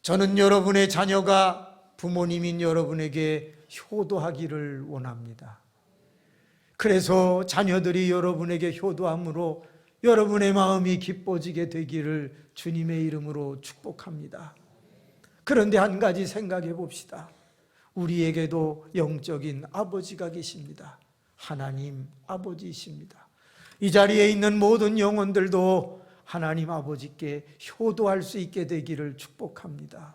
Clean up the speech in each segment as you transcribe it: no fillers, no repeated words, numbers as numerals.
저는 여러분의 자녀가 부모님인 여러분에게 효도하기를 원합니다. 그래서 자녀들이 여러분에게 효도함으로 여러분의 마음이 기뻐지게 되기를 주님의 이름으로 축복합니다. 그런데 한 가지 생각해 봅시다. 우리에게도 영적인 아버지가 계십니다. 하나님 아버지이십니다. 이 자리에 있는 모든 영혼들도 하나님 아버지께 효도할 수 있게 되기를 축복합니다.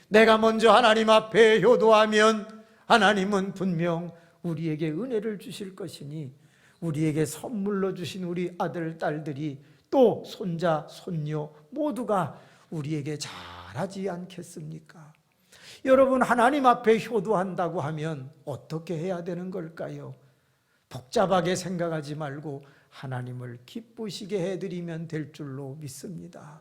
내가 먼저 하나님 앞에 효도하면 하나님은 분명 우리에게 은혜를 주실 것이니 우리에게 선물로 주신 우리 아들, 딸들이 또 손자, 손녀 모두가 우리에게 잘하지 않겠습니까? 여러분, 하나님 앞에 효도한다고 하면 어떻게 해야 되는 걸까요? 복잡하게 생각하지 말고 하나님을 기쁘시게 해드리면 될 줄로 믿습니다.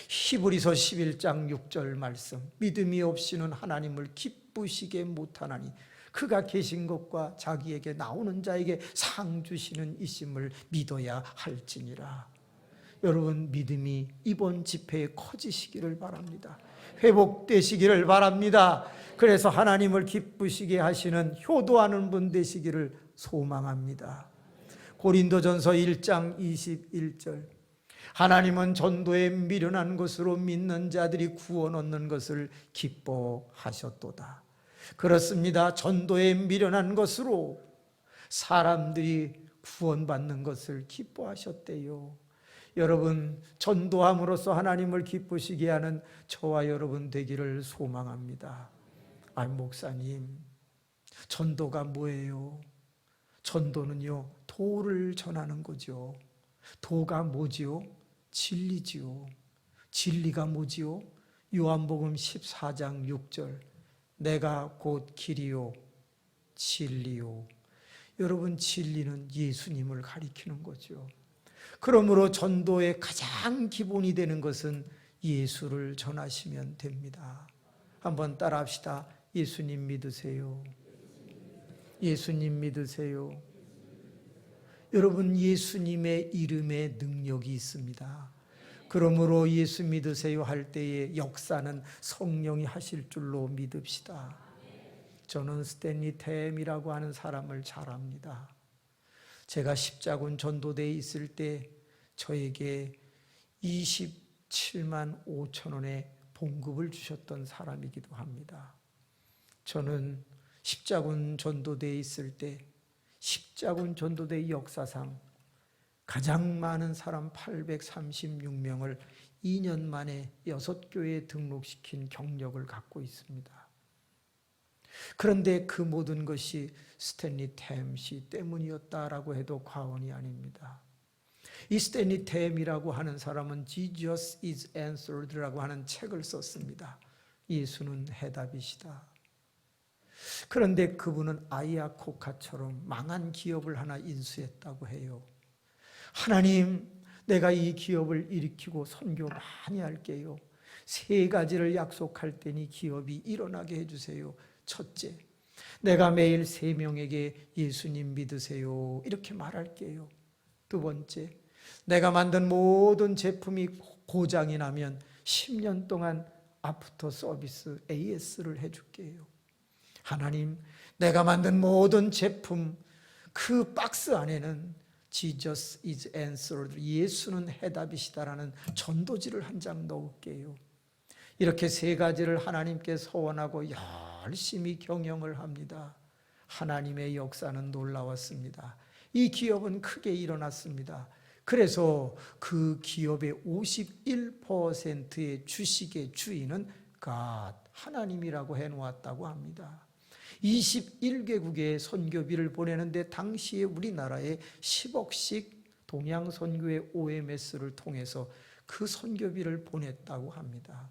히브리서 11장 6절 말씀, 믿음이 없이는 하나님을 기쁘시게 못하나니 그가 계신 것과 자기에게 나오는 자에게 상 주시는 이심을 믿어야 할지니라. 여러분, 믿음이 이번 집회에 커지시기를 바랍니다. 회복되시기를 바랍니다. 그래서 하나님을 기쁘시게 하시는 효도하는 분 되시기를 소망합니다. 고린도전서 1장 21절, 하나님은 전도에 미련한 것으로 믿는 자들이 구원 얻는 것을 기뻐하셨도다. 그렇습니다. 전도에 미련한 것으로 사람들이 구원받는 것을 기뻐하셨대요. 여러분, 전도함으로써 하나님을 기쁘시게 하는 저와 여러분 되기를 소망합니다. 목사님, 전도가 뭐예요? 전도는요, 도를 전하는 거죠. 도가 뭐지요? 진리지요. 진리가 뭐지요? 요한복음 14장 6절, 내가 곧 길이요 진리요. 여러분, 진리는 예수님을 가리키는 거죠. 그러므로 전도의 가장 기본이 되는 것은 예수를 전하시면 됩니다. 한번 따라합시다. 예수님 믿으세요. 예수님 믿으세요. 여러분, 예수님의 이름에 능력이 있습니다. 그러므로 예수 믿으세요 할 때의 역사는 성령이 하실 줄로 믿읍시다. 저는 스탠리 템이라고 하는 사람을 잘 압니다. 제가 십자군 전도대에 있을 때 저에게 27만 5천 원의 봉급을 주셨던 사람이기도 합니다. 저는 십자군 전도대에 있을 때 십자군 전도대 역사상 가장 많은 사람 836명을 2년 만에 6교회에 등록시킨 경력을 갖고 있습니다. 그런데 그 모든 것이 스탠리 템 씨 때문이었다라고 해도 과언이 아닙니다. 이 스탠리 템이라고 하는 사람은 Jesus is answered라고 하는 책을 썼습니다. 예수는 해답이시다. 그런데 그분은 아이아코카처럼 망한 기업을 하나 인수했다고 해요. 하나님, 내가 이 기업을 일으키고 선교 많이 할게요. 3가지를 약속할 테니 기업이 일어나게 해주세요. 첫째, 내가 매일 3명에게 예수님 믿으세요 이렇게 말할게요. 두 번째, 내가 만든 모든 제품이 고장이 나면 10년 동안 아프터 서비스 AS를 해줄게요. 하나님, 내가 만든 모든 제품 그 박스 안에는 Jesus is answered, 예수는 해답이시다라는 전도지를 한 장 넣을게요. 이렇게 3가지를 하나님께 서원하고 열심히 경영을 합니다. 하나님의 역사는 놀라웠습니다. 이 기업은 크게 일어났습니다. 그래서 그 기업의 51%의 주식의 주인은 God, 하나님이라고 해놓았다고 합니다. 21개국에 선교비를 보내는데 당시에 우리나라에 10억씩 동양선교회 OMS를 통해서 그 선교비를 보냈다고 합니다.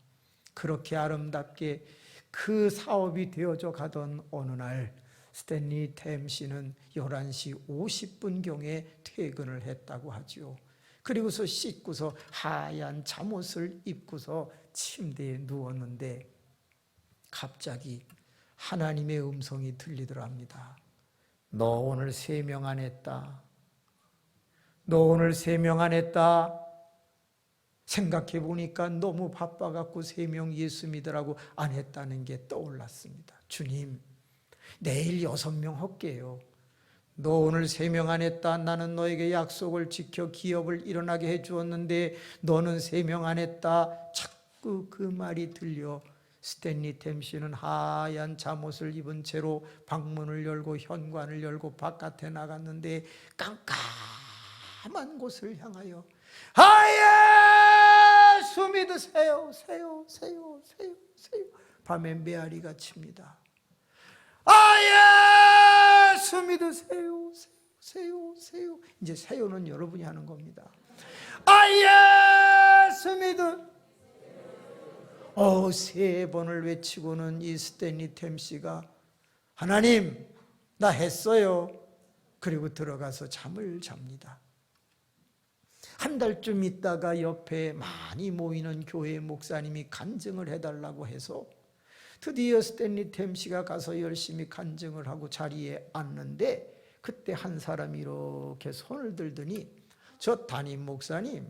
그렇게 아름답게 그 사업이 되어져 가던 어느 날 스탠리 템 씨는 11시 50분경에 퇴근을 했다고 하죠. 그리고서 씻고서 하얀 잠옷을 입고서 침대에 누웠는데 갑자기 하나님의 음성이 들리더랍니다. 너 오늘 3명 안 했다. 너 오늘 3명 안 했다. 생각해 보니까 너무 바빠갖고 3명 예수 믿으라고 안 했다는 게 떠올랐습니다. 주님, 내일 6명 할게요. 너 오늘 3명 안 했다. 나는 너에게 약속을 지켜 기업을 일어나게 해주었는데 너는 3명 안 했다. 자꾸 그 말이 들려 스탠리 템씨는 하얀 잠옷을 입은 채로 방문을 열고 현관을 열고 바깥에 나갔는데 깜깜한 곳을 향하여 하예 수 믿으세요. 세요. 밤에 메아리가 칩니다. 아예 수 믿으세요. 세요. 이제 세요는 여러분이 하는 겁니다. 아예 수 믿으 3번을 외치고는 이 스탠리 템씨가 하나님 나 했어요. 그리고 들어가서 잠을 잡니다. 한 달쯤 있다가 옆에 많이 모이는 교회 목사님이 간증을 해달라고 해서 드디어 스탠리 템씨가 가서 열심히 간증을 하고 자리에 앉는데 그때 한 사람이 이렇게 손을 들더니 저 담임 목사님,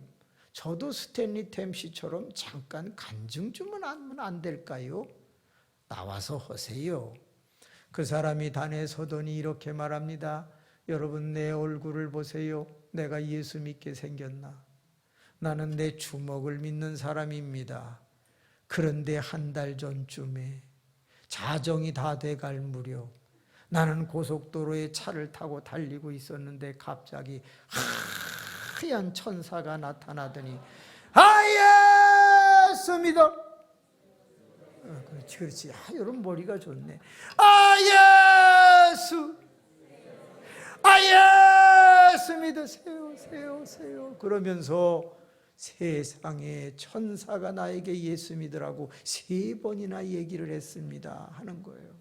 저도 스탠리 템씨처럼 잠깐 간증 좀 하면 안 될까요? 나와서 하세요. 그 사람이 단에 서더니 이렇게 말합니다. 여러분 내 얼굴을 보세요. 내가 예수 믿게 생겼나? 나는 내 주먹을 믿는 사람입니다. 그런데 한 달 전쯤에 자정이 다 돼갈 무렵 나는 고속도로에 차를 타고 달리고 있었는데 갑자기 하얀 천사가 나타나더니 예수 믿어. 그렇지. 여러분 머리가 좋네. 예수 믿으세요. 세요. 그러면서 세상에 천사가 나에게 예수 믿으라고 3번이나 얘기를 했습니다 하는 거예요.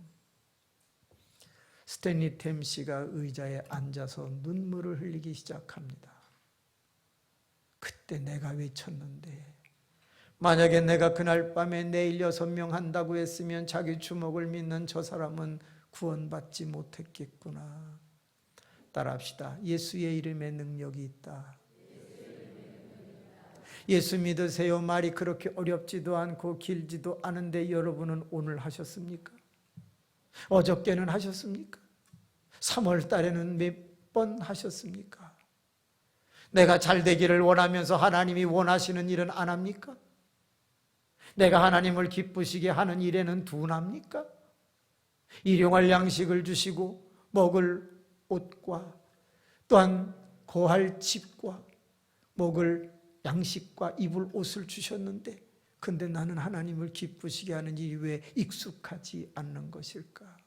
스탠리 템씨가 의자에 앉아서 눈물을 흘리기 시작합니다. 그때 내가 외쳤는데 만약에 내가 그날 밤에 내일 6명 한다고 했으면 자기 주먹을 믿는 저 사람은 구원받지 못했겠구나. 따라합시다. 예수의 이름에 능력이 있다. 예수 믿으세요 말이 그렇게 어렵지도 않고 길지도 않은데 여러분은 오늘 하셨습니까? 어저께는 하셨습니까? 3월 달에는 몇 번 하셨습니까? 내가 잘 되기를 원하면서 하나님이 원하시는 일은 안 합니까? 내가 하나님을 기쁘시게 하는 일에는 둔합니까? 일용할 양식을 주시고 먹을 옷과 또한 거할 집과 먹을 양식과 입을 옷을 주셨는데 근데 나는 하나님을 기쁘시게 하는 일이 왜 익숙하지 않는 것일까?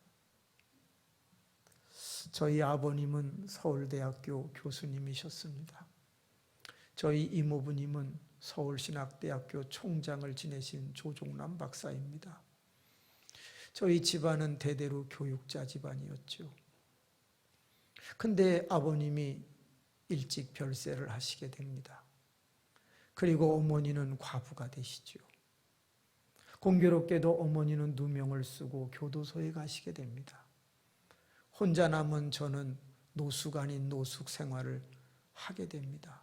저희 아버님은 서울대학교 교수님이셨습니다. 저희 이모부님은 서울신학대학교 총장을 지내신 조종남 박사입니다. 저희 집안은 대대로 교육자 집안이었죠. 근데 아버님이 일찍 별세를 하시게 됩니다. 그리고 어머니는 과부가 되시죠. 공교롭게도 어머니는 누명을 쓰고 교도소에 가시게 됩니다. 혼자 남은 저는 노숙 아닌 노숙 생활을 하게 됩니다.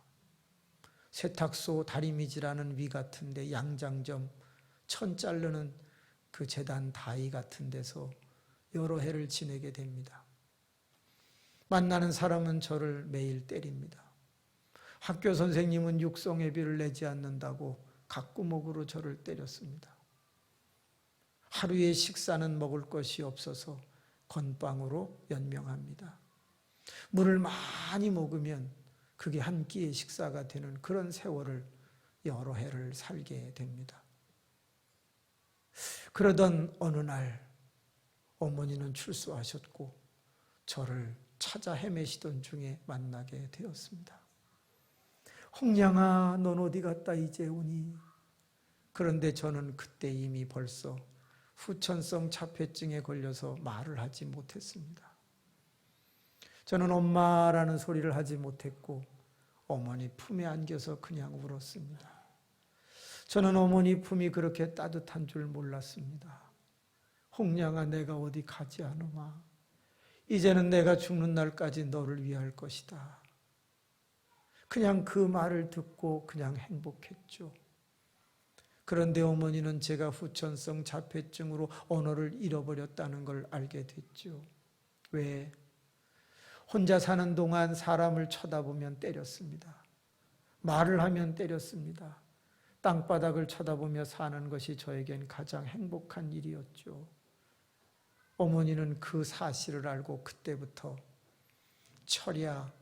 세탁소 다리미질하는 위 같은데 양장점 천 자르는 그 재단 다이 같은 데서 여러 해를 지내게 됩니다. 만나는 사람은 저를 매일 때립니다. 학교 선생님은 육성회비를 내지 않는다고 각구목으로 저를 때렸습니다. 하루에 식사는 먹을 것이 없어서 건빵으로 연명합니다. 물을 많이 먹으면 그게 한 끼의 식사가 되는 그런 세월을 여러 해를 살게 됩니다. 그러던 어느 날 어머니는 출소하셨고 저를 찾아 헤매시던 중에 만나게 되었습니다. 홍양아, 넌 어디 갔다 이제 오니? 그런데 저는 그때 이미 벌써 후천성 자폐증에 걸려서 말을 하지 못했습니다. 저는 엄마라는 소리를 하지 못했고 어머니 품에 안겨서 그냥 울었습니다. 저는 어머니 품이 그렇게 따뜻한 줄 몰랐습니다. 홍양아, 내가 어디 가지 않으마. 이제는 내가 죽는 날까지 너를 위할 것이다. 그냥 그 말을 듣고 그냥 행복했죠. 그런데 어머니는 제가 후천성 자폐증으로 언어를 잃어버렸다는 걸 알게 됐죠. 왜? 혼자 사는 동안 사람을 쳐다보면 때렸습니다. 말을 하면 때렸습니다. 땅바닥을 쳐다보며 사는 것이 저에겐 가장 행복한 일이었죠. 어머니는 그 사실을 알고 그때부터 철야,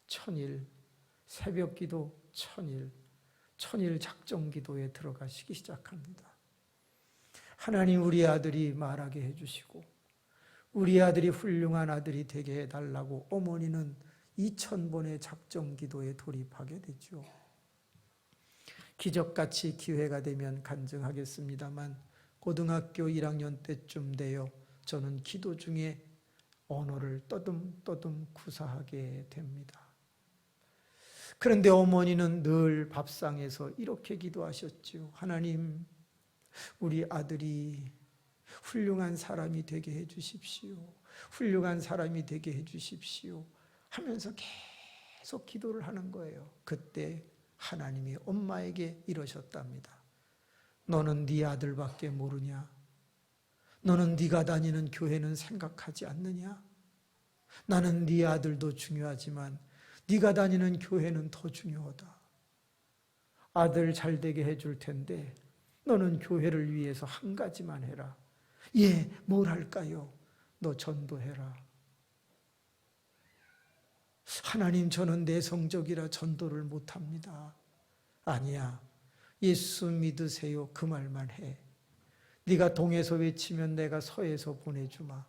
천일, 새벽기도, 천일 작정기도에 들어가시기 시작합니다. 하나님 우리 아들이 말하게 해주시고 우리 아들이 훌륭한 아들이 되게 해달라고 어머니는 2000번의 작정기도에 돌입하게 되죠. 기적같이 기회가 되면 간증하겠습니다만 고등학교 1학년 때쯤 되어 저는 기도 중에 언어를 떠듬떠듬 구사하게 됩니다. 그런데 어머니는 늘 밥상에서 이렇게 기도하셨죠. 하나님, 우리 아들이 훌륭한 사람이 되게 해주십시오. 훌륭한 사람이 되게 해주십시오. 하면서 계속 기도를 하는 거예요. 그때 하나님이 엄마에게 이러셨답니다. 너는 네 아들밖에 모르냐? 너는 네가 다니는 교회는 생각하지 않느냐? 나는 네 아들도 중요하지만 네가 다니는 교회는 더 중요하다. 아들 잘 되게 해줄 텐데 너는 교회를 위해서 한 가지만 해라. 예, 뭘 할까요? 너 전도해라. 하나님, 저는 내성적이라 전도를 못합니다. 아니야, 예수 믿으세요. 그 말만 해. 네가 동에서 외치면 내가 서에서 보내주마.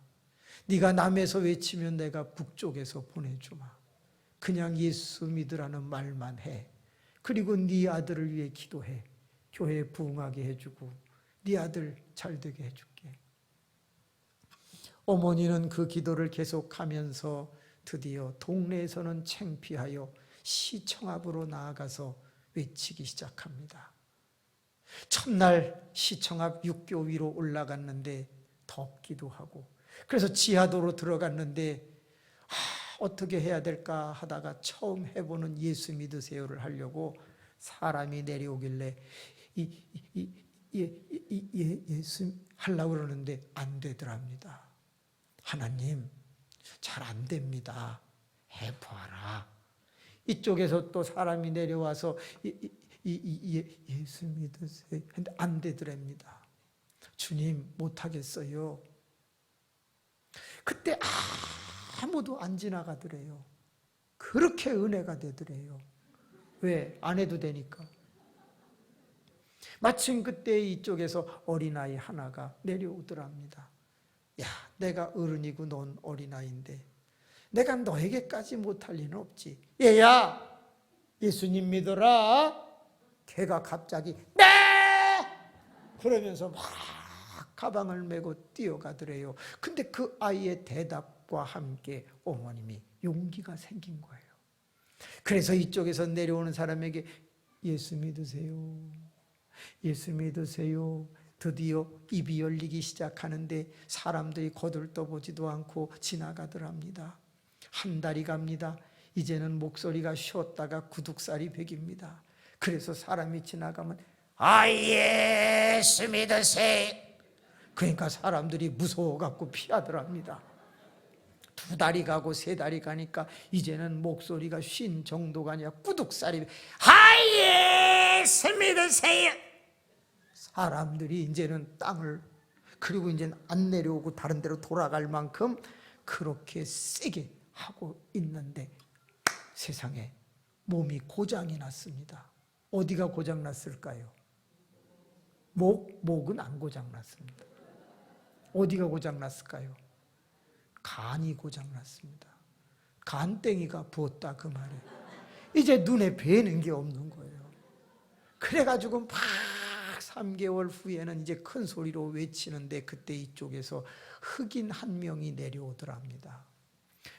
네가 남에서 외치면 내가 북쪽에서 보내주마. 그냥 예수 믿으라는 말만 해. 그리고 네 아들을 위해 기도해. 교회에 부응하게 해주고 네 아들 잘 되게 해줄게. 어머니는 그 기도를 계속하면서 드디어 동네에서는 창피하여 시청 앞으로 나아가서 외치기 시작합니다. 첫날 시청 앞 육교 위로 올라갔는데 덥기도 하고 그래서 지하도로 들어갔는데 어떻게 해야 될까 하다가 처음 해보는 예수 믿으세요를 하려고 사람이 내려오길래 예수 하려고 그러는데 안 되더랍니다. 하나님, 잘 안 됩니다. 해봐라. 이쪽에서 또 사람이 내려와서 예수 믿으세요. 근데 안 되더랍니다. 주님, 못하겠어요. 그때 아무도 안 지나가더래요. 그렇게 은혜가 되더래요. 왜? 안 해도 되니까. 마침 그때 이쪽에서 어린아이 하나가 내려오더랍니다. 야, 내가 어른이고 넌 어린아이인데 내가 너에게까지 못할 리는 없지. 얘야, 예수님 믿어라. 걔가 갑자기 네! 그러면서 막 가방을 메고 뛰어가더래요. 근데 그 아이의 대답과 함께 어머님이 용기가 생긴 거예요. 그래서 이쪽에서 내려오는 사람에게 예수 믿으세요. 예수 믿으세요. 드디어 입이 열리기 시작하는데 사람들이 거들떠보지도 않고 지나가더랍니다. 한 달이 갑니다. 이제는 목소리가 쉬었다가 구둑살이 배깁니다. 그래서 사람이 지나가면 예수 믿으세요. 그러니까 사람들이 무서워갖고 피하더랍니다. 2달이 가고 3달이 가니까 이제는 목소리가 쉰 정도가 아니라 구둑살이 예수 믿으세요. 사람들이 이제는 땅을 그리고 이제는 안 내려오고 다른 데로 돌아갈 만큼 그렇게 세게 하고 있는데 세상에 몸이 고장이 났습니다. 어디가 고장 났을까요? 목은 안 고장 났습니다. 어디가 고장 났을까요? 간이 고장 났습니다. 간땡이가 부었다 그 말이에요. 이제 눈에 뵈는 게 없는 거예요. 그래가지고 막 3개월 후에는 이제 큰 소리로 외치는데 그때 이쪽에서 흑인 한 명이 내려오더랍니다.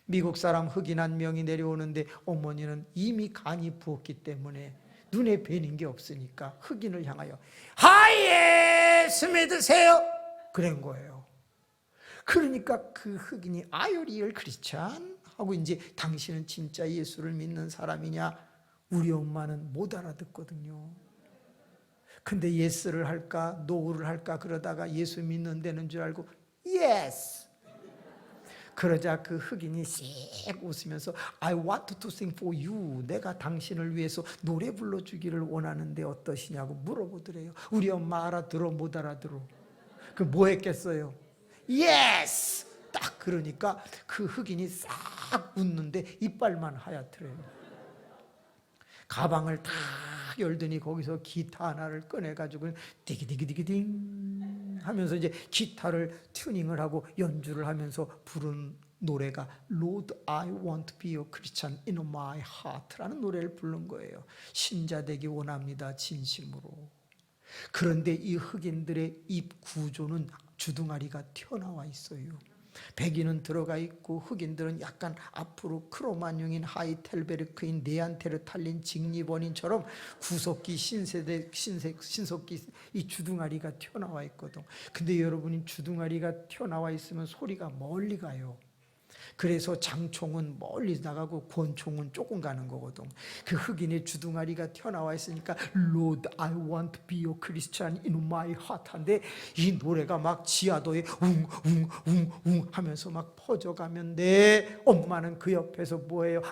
미국 사람 흑인 한 명이 내려오는데 어머니는 이미 간이 부었기 때문에 눈에 뵈는 게 없으니까 흑인을 향하여 예수 믿으세요. 그런 거예요. 그러니까 그 흑인이 리얼 크리스찬 하고 이제 당신은 진짜 예수를 믿는 사람이냐? 우리 엄마는 못 알아듣거든요. 근데 예스를 할까 노를 할까 그러다가 예수 믿는 데는 줄 알고 예스. 그러자 그 흑인이 씩 웃으면서 I want to sing for you. 내가 당신을 위해서 노래 불러주기를 원하는데 어떠시냐고 물어보더래요. 우리 엄마 알아들어 못 알아들어? 그 뭐 했겠어요? 예스. 딱 그러니까 그 흑인이 싹 웃는데 이빨만 하얗더래요. 가방을 다 열더니 거기서 기타 하나를 꺼내가지고 디기디기디기딩 하면서 이제 기타를 튜닝을 하고 연주를 하면서 부른 노래가 Lord, I want to be a Christian in my heart라는 노래를 부른 거예요. 신자 되기 원합니다, 진심으로. 그런데 이 흑인들의 입 구조는 주둥아리가 튀어나와 있어요. 백인은 들어가 있고 흑인들은 약간 앞으로 크로마뇽인 하이텔베르크인 네안테르탈린 직립원인처럼 구석기 신세대 신석기 이 주둥아리가 튀어나와 있거든. 근데 여러분이 주둥아리가 튀어나와 있으면 소리가 멀리 가요. 그래서 장총은 멀리 나가고 권총은 조금 가는 거거든. 그 흑인의 주둥아리가 튀어나와 있으니까 Lord, I want to be a Christian in my heart 한데 이 노래가 막 지하도에 웅웅웅웅 하면서 막 퍼져가면 내 엄마는 그 옆에서 뭐해요?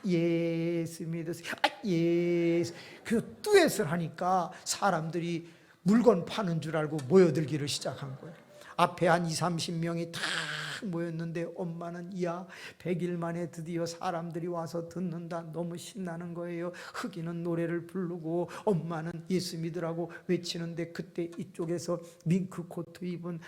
예수 믿으세요. 예수. 그래서 듀엣을 하니까 사람들이 물건 파는 줄 알고 모여들기를 시작한 거예요. 앞에 한 20-30명이 다 모였는데 엄마는 야 100일 만에 드디어 사람들이 와서 듣는다. 너무 신나는 거예요. 흑인은 노래를 부르고 엄마는 예수 믿으라고 외치는데 그때 이쪽에서 밍크 코트 입은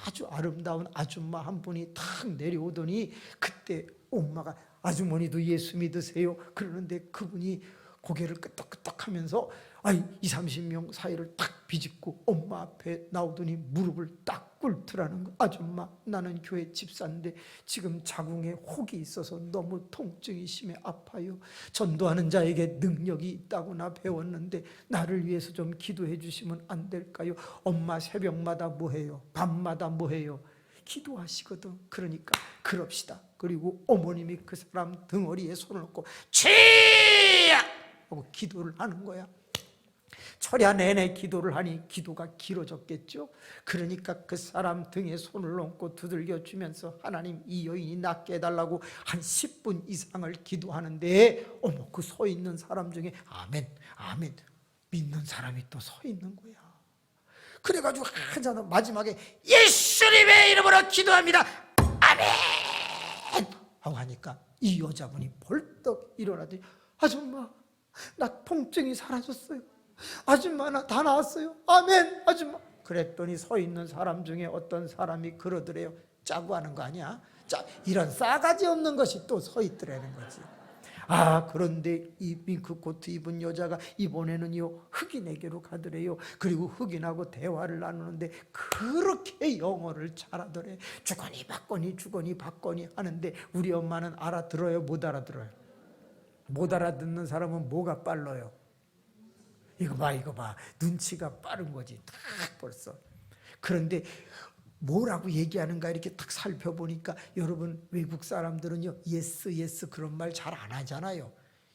아주 아름다운 아줌마 한 분이 탁 내려오더니 그때 엄마가 아주머니도 예수 믿으세요? 그러는데 그분이 고개를 끄덕끄덕하면서 20-30명 사이를 딱 비집고 엄마 앞에 나오더니 무릎을 딱 꿇더라는 거. 아줌마, 나는 교회 집사인데 지금 자궁에 혹이 있어서 너무 통증이 심해 아파요. 전도하는 자에게 능력이 있다고 나 배웠는데 나를 위해서 좀 기도해 주시면 안 될까요? 엄마 새벽마다 뭐 해요? 밤마다 뭐 해요? 기도하시거든. 그러니까 그럽시다. 그리고 어머님이 그 사람 등허리에 손을 얹고 치야! 하고 기도를 하는 거야. 철야 내내 기도를 하니 기도가 길어졌겠죠. 그러니까 그 사람 등에 손을 얹고 두들겨 주면서 하나님 이 여인이 낫게 해달라고 한 10분 이상을 기도하는데 어머 그 서 있는 사람 중에 아멘 아멘 믿는 사람이 또 서 있는 거야. 그래가지고 한잔 마지막에 예수님의 이름으로 기도합니다 아멘 하고 하니까 이 여자분이 벌떡 일어나더니 아줌마 나 통증이 사라졌어요. 아줌마 나 다 나았어요. 아멘 아줌마. 그랬더니 서 있는 사람 중에 어떤 사람이 그러더래요. 짜고 하는 거 아니야? 이런 싸가지 없는 것이 또 서 있더라는 거지. 그런데 이 밍크 코트 입은 여자가 이번에는요 흑인에게로 가더래요. 그리고 흑인하고 대화를 나누는데 그렇게 영어를 잘하더래. 주거니 받거니 하는데 우리 엄마는 알아들어요 못 알아들어요? 못 알아듣는 사람은 뭐가 빨라요? 이거 봐 눈치가 빠른 거지 딱 벌써. 그런데 뭐라고 얘기하는가 이렇게 딱 살펴보니까 여러분 외국 사람들은요 예스 그런 말 잘 안 하잖아요.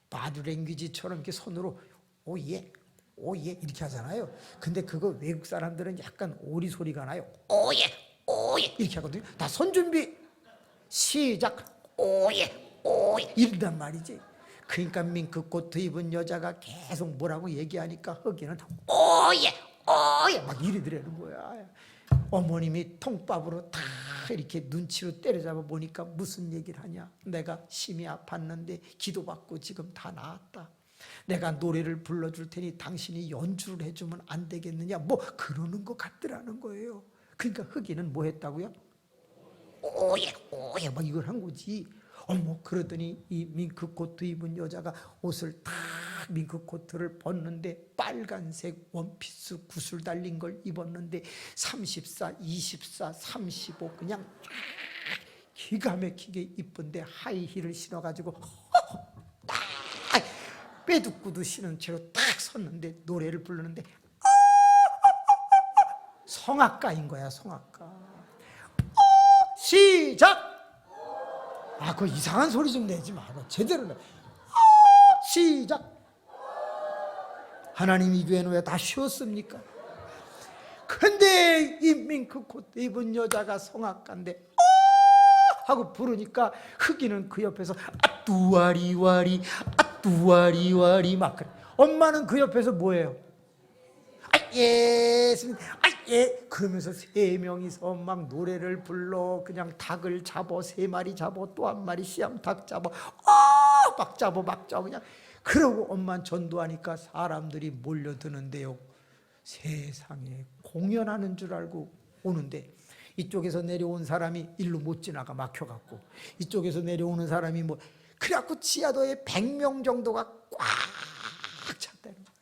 바디랭귀지처럼 이렇게 손으로 오예 이렇게 하잖아요. 근데 그거 외국 사람들은 약간 오리 소리가 나요. 오예 이렇게 하거든요. 다 손 준비 시작 오예 이런단 말이지. 그러니까 밍크 코트 입은 여자가 계속 뭐라고 얘기하니까 흑인은 오예 막 이러더라는 거야. 어머님이 통밥으로 다 이렇게 눈치로 때려잡아 보니까 무슨 얘기를 하냐. 내가 심히 아팠는데 기도받고 지금 다 나았다. 내가 노래를 불러줄 테니 당신이 연주를 해주면 안 되겠느냐. 뭐 그러는 것 같더라는 거예요. 그러니까 흑인은 뭐 했다고요? 오예 막 이걸 한 거지. 어머 그러더니 이 밍크 코트 입은 여자가 옷을 딱 밍크 코트를 벗는데 빨간색 원피스 구슬 달린 걸 입었는데 34, 24, 35 그냥 기가 막히게 이쁜데 하이힐을 신어가지고 딱 빼두꾸도 신은 채로 딱 섰는데 노래를 부르는데 성악가인 거야 성악가. 시작! 그 이상한 소리 좀 내지 마. 제대로 내. 시작. 하나님 이 교회는 왜 다 쉬었습니까? 근데 이 밍크코트 입은 여자가 성악가인데 하고 부르니까 흑인은 그 옆에서 아뚜와리와리 아뚜와리와리 막 그래. 엄마는 그 옆에서 뭐예요? 예 그러면서 세 명이서 막 노래를 불러. 그냥 닭을 잡어, 3마리 잡어, 또 한 마리 씨암탉 잡어, 막 잡어 그냥. 그러고 엄마는 전도하니까 사람들이 몰려드는데요, 세상에 공연하는 줄 알고 오는데 이쪽에서 내려온 사람이 일로 못 지나가 막혀갖고, 이쪽에서 내려오는 사람이 뭐 그래갖고 지하도에 100명 정도가 꽉 찼다는 거예요.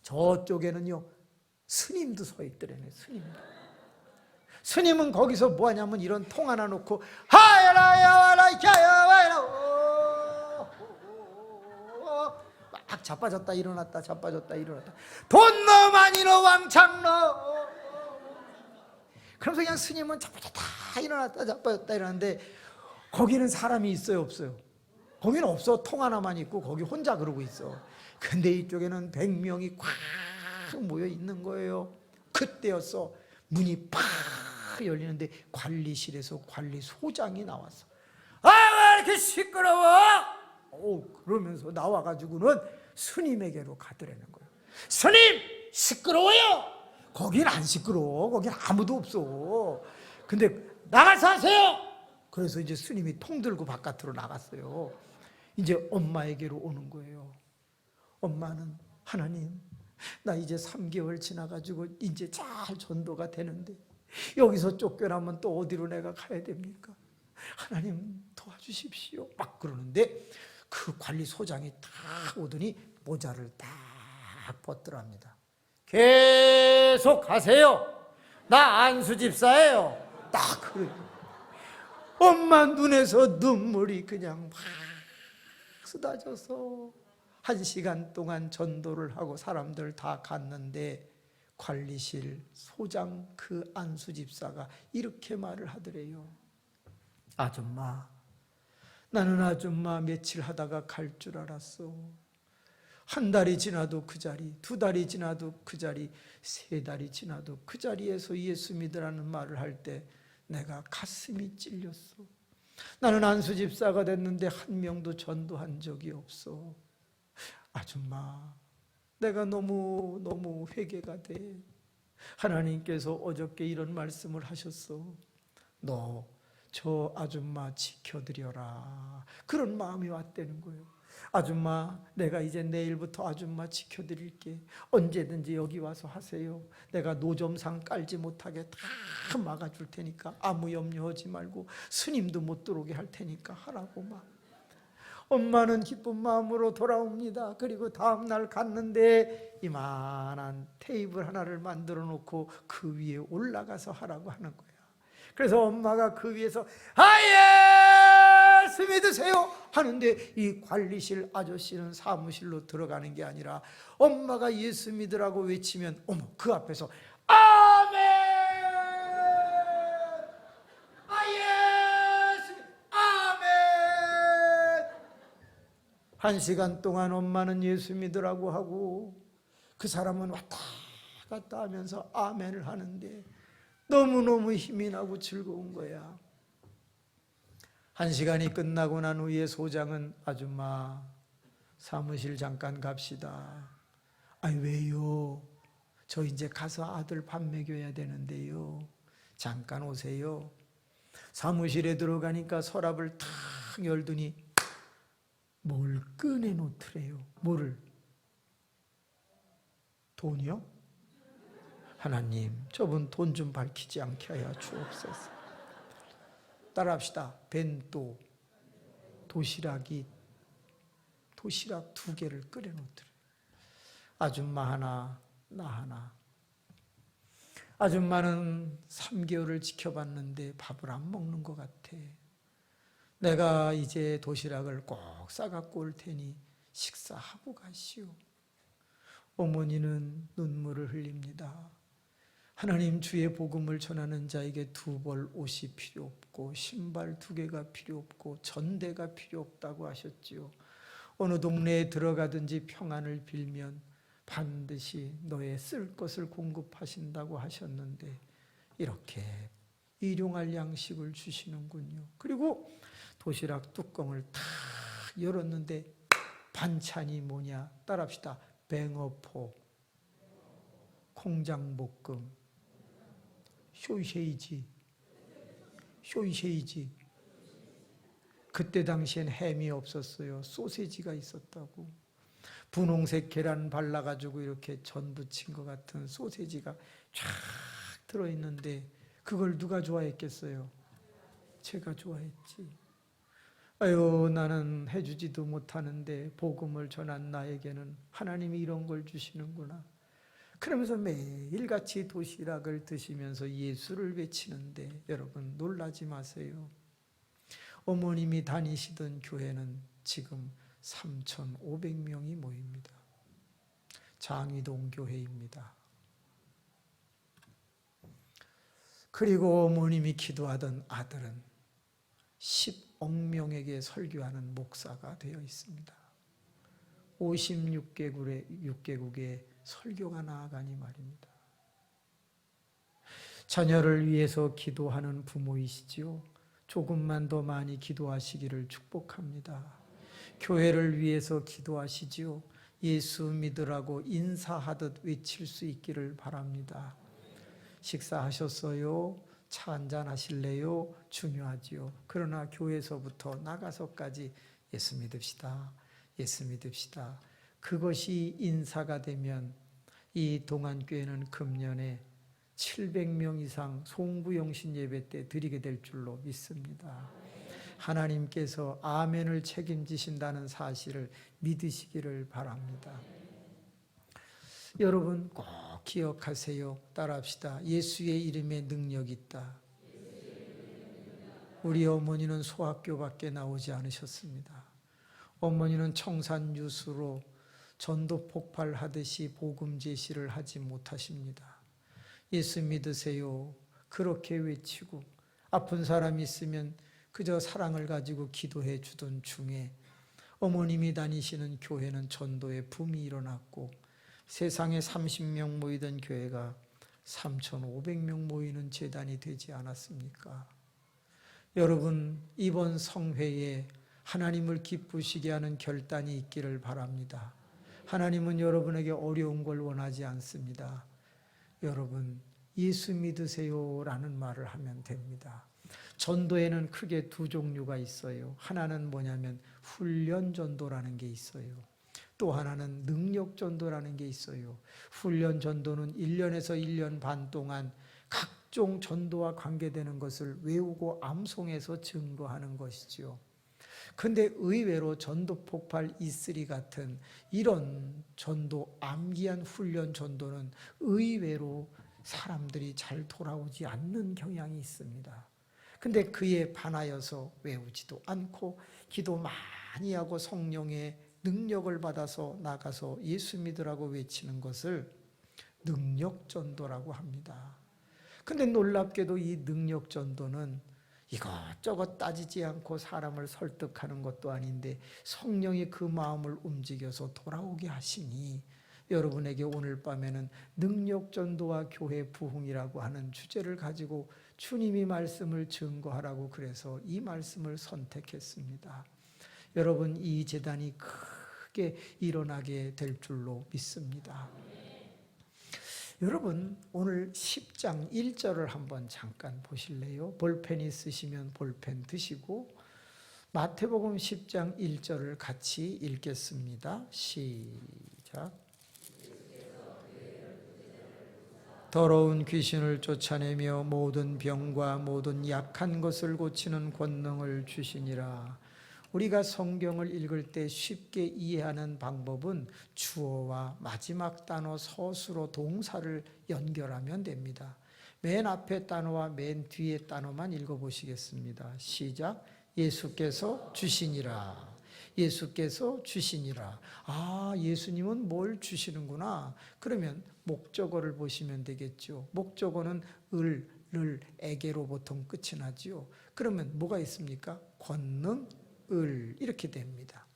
저쪽에는요 스님도 서 있더래요. 스님은 거기서 뭐 하냐면 이런 통 하나 놓고 하야라야와라야와라 막 자빠졌다 일어났다 자빠졌다 일어났다. 돈너 많이 너 왕창너. 그러면서 그냥 스님은 자빠졌다 일어났다 자빠졌다 일어났는데 거기는 사람이 있어요 없어요? 거기는 없어. 통 하나만 있고 거기 혼자 그러고 있어. 근데 이쪽에는 100명이 꽉 모여 있는 거예요. 그때였어. 문이 팍 열리는데 관리실에서 관리소장이 나왔어. 왜 이렇게 시끄러워? 그러면서 나와가지고는 스님에게로 가더라는 거예요. 스님 시끄러워요. 거긴 안 시끄러워. 거긴 아무도 없어. 근데 나가서 하세요. 그래서 이제 스님이 통 들고 바깥으로 나갔어요. 이제 엄마에게로 오는 거예요. 엄마는 하나님 나 이제 3개월 지나가지고 이제 잘 전도가 되는데 여기서 쫓겨나면 또 어디로 내가 가야 됩니까? 하나님 도와주십시오. 막 그러는데 그 관리소장이 딱 오더니 모자를 딱 벗더랍니다. 계속 하세요. 나 안수집사예요. 딱 그래요. 엄마 눈에서 눈물이 그냥 막 쏟아져서 1시간 동안 전도를 하고 사람들 다 갔는데 관리실 소장 그 안수집사가 이렇게 말을 하더래요. 아줌마, 나는 아줌마 며칠 하다가 갈 줄 알았어. 1달이 지나도 그 자리, 2달이 지나도 그 자리, 3달이 지나도 그 자리에서 예수 믿으라는 말을 할 때 내가 가슴이 찔렸어. 나는 안수집사가 됐는데 한 명도 전도한 적이 없어. 아줌마, 내가 너무 회개가 돼. 하나님께서 어저께 이런 말씀을 하셨어. 너 저 아줌마 지켜드려라. 그런 마음이 왔다는 거예요. 아줌마, 내가 이제 내일부터 아줌마 지켜드릴게. 언제든지 여기 와서 하세요. 내가 노점상 깔지 못하게 다 막아줄 테니까 아무 염려하지 말고 스님도 못 들어오게 할 테니까 하라고 막. 엄마는 기쁜 마음으로 돌아옵니다. 그리고 다음날 갔는데 이만한 테이블 하나를 만들어 놓고 그 위에 올라가서 하라고 하는 거야. 그래서 엄마가 그 위에서 예수 믿으세요 하는데 이 관리실 아저씨는 사무실로 들어가는 게 아니라 엄마가 예수 믿으라고 외치면 어머 그 앞에서 아멘 예수 아멘. 1시간 동안 엄마는 예수 믿으라고 하고 그 사람은 왔다 갔다 하면서 아멘을 하는데 너무너무 힘이 나고 즐거운 거야. 1시간이 끝나고 난 후에 소장은 아줌마 사무실 잠깐 갑시다. 아니 왜요? 저 이제 가서 아들 밥 먹여야 되는데요. 잠깐 오세요. 사무실에 들어가니까 서랍을 탁 열더니 뭘 꺼내놓더래요. 뭐를? 돈이요? 하나님 저분 돈 좀 밝히지 않게 하여 주옵소서. 따라합시다. 벤또 도시락 2개를 끓여놓더래요. 아줌마 하나 나 하나. 아줌마는 3개월을 지켜봤는데 밥을 안 먹는 것 같아. 내가 이제 도시락을 꼭 싸갖고 올 테니 식사하고 가시오. 어머니는 눈물을 흘립니다. 하나님 주의 복음을 전하는 자에게 2벌 옷이 필요 없고 신발 2개가 필요 없고 전대가 필요 없다고 하셨지요. 어느 동네에 들어가든지 평안을 빌면 반드시 너의 쓸 것을 공급하신다고 하셨는데 이렇게 일용할 양식을 주시는군요. 그리고 도시락 뚜껑을 탁 열었는데 반찬이 뭐냐? 따라합시다. 뱅어포, 콩장볶음, 소세지. 그때 당시엔 햄이 없었어요. 소세지가 있었다고. 분홍색 계란 발라가지고 이렇게 전 부친 것 같은 소세지가 쫙 들어있는데 그걸 누가 좋아했겠어요? 제가 좋아했지. 아유, 나는 해주지도 못하는데 복음을 전한 나에게는 하나님이 이런 걸 주시는구나. 그러면서 매일같이 도시락을 드시면서 예수를 외치는데 여러분 놀라지 마세요. 어머님이 다니시던 교회는 지금 3,500명이 모입니다. 장위동 교회입니다. 그리고 어머님이 기도하던 아들은 10억 명에게 설교하는 목사가 되어 있습니다. 56개국에 설교가 나아가니 말입니다. 자녀를 위해서 기도하는 부모이시지요. 조금만 더 많이 기도하시기를 축복합니다. 교회를 위해서 기도하시지요. 예수 믿으라고 인사하듯 외칠 수 있기를 바랍니다. 식사하셨어요? 차 한잔 하실래요? 중요하지요. 그러나 교회에서부터 나가서까지 예수 믿읍시다. 예수 믿읍시다. 그것이 인사가 되면 이 동안교회는 금년에 700명 이상 송구영신 예배 때 드리게 될 줄로 믿습니다. 하나님께서 아멘을 책임지신다는 사실을 믿으시기를 바랍니다. 여러분 꼭 기억하세요. 따라합시다. 예수의 이름에 능력이 있다. 우리 어머니는 소학교밖에 나오지 않으셨습니다. 어머니는 청산유수로 전도 폭발하듯이 복음 제시를 하지 못하십니다. 예수 믿으세요. 그렇게 외치고 아픈 사람이 있으면 그저 사랑을 가지고 기도해 주던 중에 어머님이 다니시는 교회는 전도의 붐이 일어났고 세상에 30명 모이던 교회가 3,500명 모이는 재단이 되지 않았습니까? 여러분 이번 성회에 하나님을 기쁘시게 하는 결단이 있기를 바랍니다. 하나님은 여러분에게 어려운 걸 원하지 않습니다. 여러분 예수 믿으세요 라는 말을 하면 됩니다. 전도에는 크게 두 종류가 있어요. 하나는 뭐냐면 훈련 전도라는 게 있어요. 또 하나는 능력 전도라는 게 있어요. 훈련 전도는 1년에서 1년 반 동안 각종 전도와 관계되는 것을 외우고 암송해서 증거하는 것이지요. 근데 의외로 전도 폭발 E3 같은 이런 전도 암기한 훈련 전도는 의외로 사람들이 잘 돌아오지 않는 경향이 있습니다. 근데 그에 반하여서 외우지도 않고 기도 많이 하고 성령의 능력을 받아서 나가서 예수 믿으라고 외치는 것을 능력 전도라고 합니다. 근데 놀랍게도 이 능력 전도는 이것저것 따지지 않고 사람을 설득하는 것도 아닌데 성령이 그 마음을 움직여서 돌아오게 하시니 여러분에게 오늘 밤에는 능력 전도와 교회 부흥이라고 하는 주제를 가지고 주님이 말씀을 증거하라고 그래서 이 말씀을 선택했습니다. 여러분 이 제단이 크게 일어나게 될 줄로 믿습니다. 여러분 오늘 10장 1절을 한번 잠깐 보실래요? 볼펜 있으시면 볼펜 드시고 마태복음 10장 1절을 같이 읽겠습니다. 시작. 더러운 귀신을 쫓아내며 모든 병과 모든 약한 것을 고치는 권능을 주시니라. 우리가 성경을 읽을 때 쉽게 이해하는 방법은 주어와 마지막 단어 서술어 동사를 연결하면 됩니다. 맨 앞에 단어와 맨 뒤에 단어만 읽어보시겠습니다. 시작. 예수께서 주시니라. 예수께서 주시니라. 아, 예수님은 뭘 주시는구나. 그러면 목적어를 보시면 되겠죠. 목적어는 을, 를, 에게로 보통 끝이 나지요. 그러면 뭐가 있습니까? 권능, 을 이렇게 됩니다.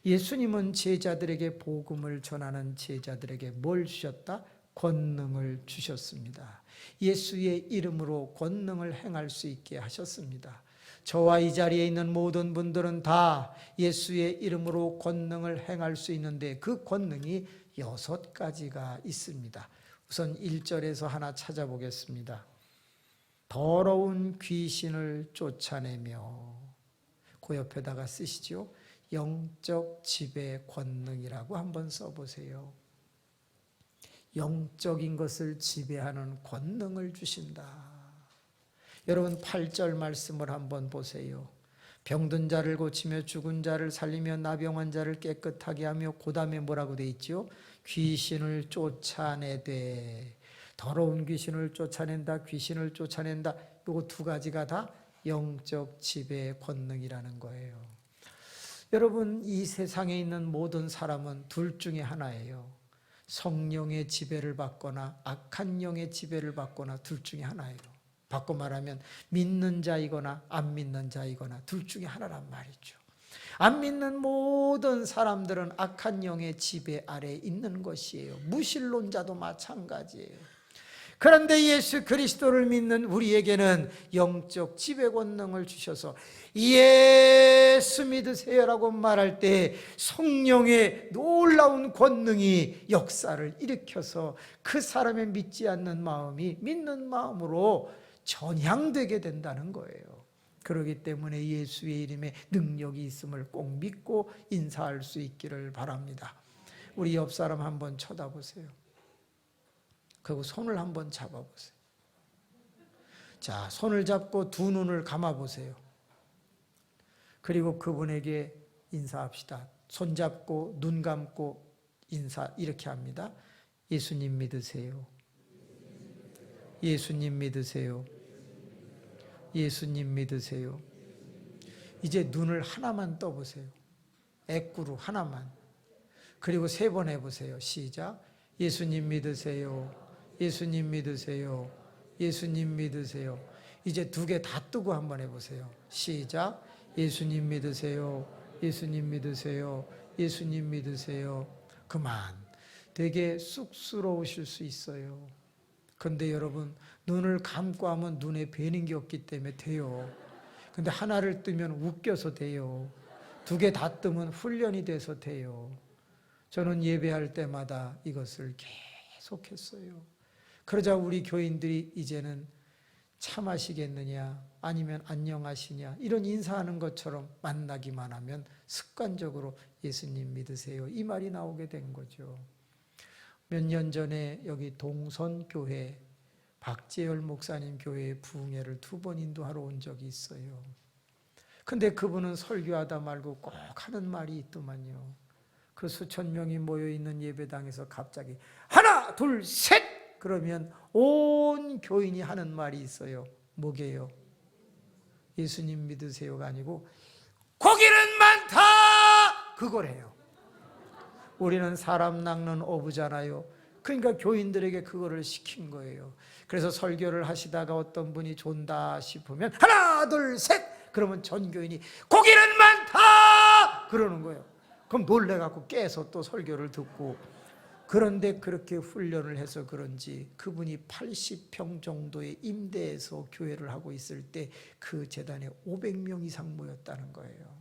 예수님은 제자들에게 복음을 전하는 제자들에게 뭘 주셨다? 권능을 주셨습니다. 예수의 이름으로 권능을 행할 수 있게 하셨습니다. 저와 이 자리에 있는 모든 분들은 다 예수의 이름으로 권능을 행할 수 있는데 그 권능이 6가지가 있습니다. 우선 1절에서 하나 찾아보겠습니다. 더러운 귀신을 쫓아내며, 그 옆에다가 쓰시죠. 영적 지배 권능이라고 한번 써보세요. 영적인 것을 지배하는 권능을 주신다. 여러분 8절 말씀을 한번 보세요. 병든 자를 고치며 죽은 자를 살리며 나병한 자를 깨끗하게 하며, 그 다음에 뭐라고 돼 있죠? 귀신을 쫓아내되, 더러운 귀신을 쫓아낸다, 귀신을 쫓아낸다. 요거 2가지가 다 영적 지배 권능이라는 거예요. 여러분 이 세상에 있는 모든 사람은 둘 중에 하나예요. 성령의 지배를 받거나 악한 영의 지배를 받거나 둘 중에 하나예요. 바꿔 말하면 믿는 자이거나 안 믿는 자이거나 둘 중에 하나란 말이죠. 안 믿는 모든 사람들은 악한 영의 지배 아래에 있는 것이에요. 무신론자도 마찬가지예요. 그런데 예수 그리스도를 믿는 우리에게는 영적 지배 권능을 주셔서 예수 믿으세요라고 말할 때 성령의 놀라운 권능이 역사를 일으켜서 그 사람의 믿지 않는 마음이 믿는 마음으로 전향되게 된다는 거예요. 그렇기 때문에 예수의 이름에 능력이 있음을 꼭 믿고 인사할 수 있기를 바랍니다. 우리 옆 사람 한번 쳐다보세요. 그리고 손을 한번 잡아보세요. 자, 손을 잡고 두 눈을 감아보세요. 그리고 그분에게 인사합시다. 손 잡고 눈 감고 인사 이렇게 합니다. 예수님 믿으세요. 예수님 믿으세요. 예수님 믿으세요. 이제 눈을 하나만 떠보세요. 애꾸루 하나만. 그리고 3번 해보세요. 시작. 예수님 믿으세요. 예수님 믿으세요. 예수님 믿으세요. 이제 2개 다 뜨고 한번 해보세요. 시작. 예수님 믿으세요. 예수님 믿으세요. 예수님 믿으세요. 그만. 되게 쑥스러우실 수 있어요. 근데 여러분 눈을 감고 하면 눈에 뵈는 게 없기 때문에 돼요. 근데 하나를 뜨면 웃겨서 돼요. 2개 다 뜨면 훈련이 돼서 돼요. 저는 예배할 때마다 이것을 계속했어요. 그러자 우리 교인들이 이제는 참하시겠느냐 아니면 안녕하시냐 이런 인사하는 것처럼 만나기만 하면 습관적으로 예수님 믿으세요 이 말이 나오게 된 거죠. 몇 년 전에 여기 동선교회 박재열 목사님 교회에 부흥회를 2번 인도하러 온 적이 있어요. 근데 그분은 설교하다 말고 꼭 하는 말이 있더만요. 그 수천 명이 모여있는 예배당에서 갑자기 하나 둘 셋 그러면 온 교인이 하는 말이 있어요. 뭐게요? 예수님 믿으세요가 아니고 고기는 많다 그거래요. 우리는 사람 낚는 어부잖아요. 그러니까 교인들에게 그거를 시킨 거예요. 그래서 설교를 하시다가 어떤 분이 존다 싶으면 하나 둘 셋 그러면 전 교인이 고기는 많다 그러는 거예요. 그럼 놀래갖고 깨서 또 설교를 듣고. 그런데 그렇게 훈련을 해서 그런지 그분이 80평 정도의 임대에서 교회를 하고 있을 때 그 재단에 500명 이상 모였다는 거예요.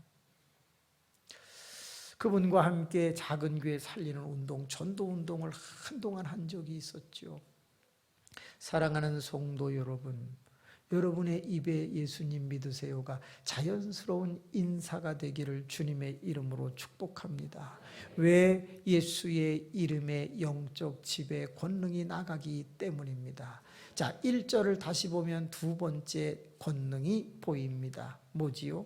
그분과 함께 작은 교회 살리는 운동, 전도 운동을 한동안 한 적이 있었죠. 사랑하는 성도 여러분, 여러분의 입에 예수님 믿으세요가 자연스러운 인사가 되기를 주님의 이름으로 축복합니다. 왜? 예수의 이름에 영적 지배 권능이 나가기 때문입니다. 자, 1절을 다시 보면 2번째 권능이 보입니다. 뭐지요?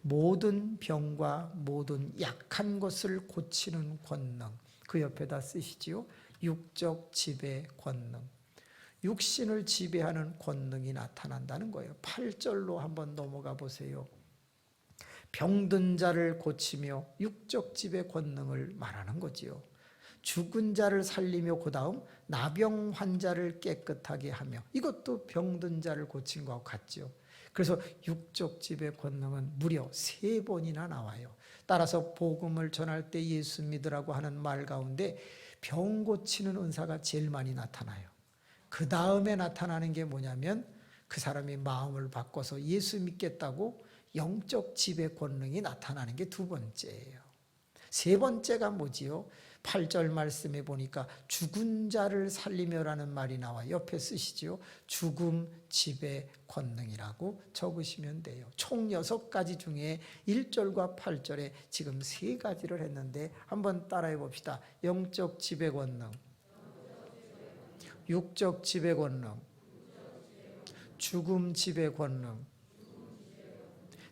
모든 병과 모든 약한 것을 고치는 권능. 그 옆에다 쓰시지요. 육적 지배 권능. 육신을 지배하는 권능이 나타난다는 거예요. 8절로 한번 넘어가 보세요. 병든 자를 고치며 육적 지배 권능을 말하는 거지요. 죽은 자를 살리며 그 다음 나병 환자를 깨끗하게 하며 이것도 병든 자를 고친 것과 같죠. 그래서 육적 지배 권능은 무려 3번이나 나와요. 따라서 복음을 전할 때 예수 믿으라고 하는 말 가운데 병 고치는 은사가 제일 많이 나타나요. 그 다음에 나타나는 게 뭐냐면 그 사람이 마음을 바꿔서 예수 믿겠다고 영적 지배 권능이 나타나는 게 두 번째예요. 세 번째가 뭐지요? 8절 말씀에 보니까 죽은 자를 살리며라는 말이 나와 옆에 쓰시지요. 죽음 지배 권능이라고 적으시면 돼요. 총 6가지 중에 1절과 8절에 지금 3가지를 했는데 한번 따라해 봅시다. 영적 지배 권능, 육적 지배 권능, 죽음 지배 권능.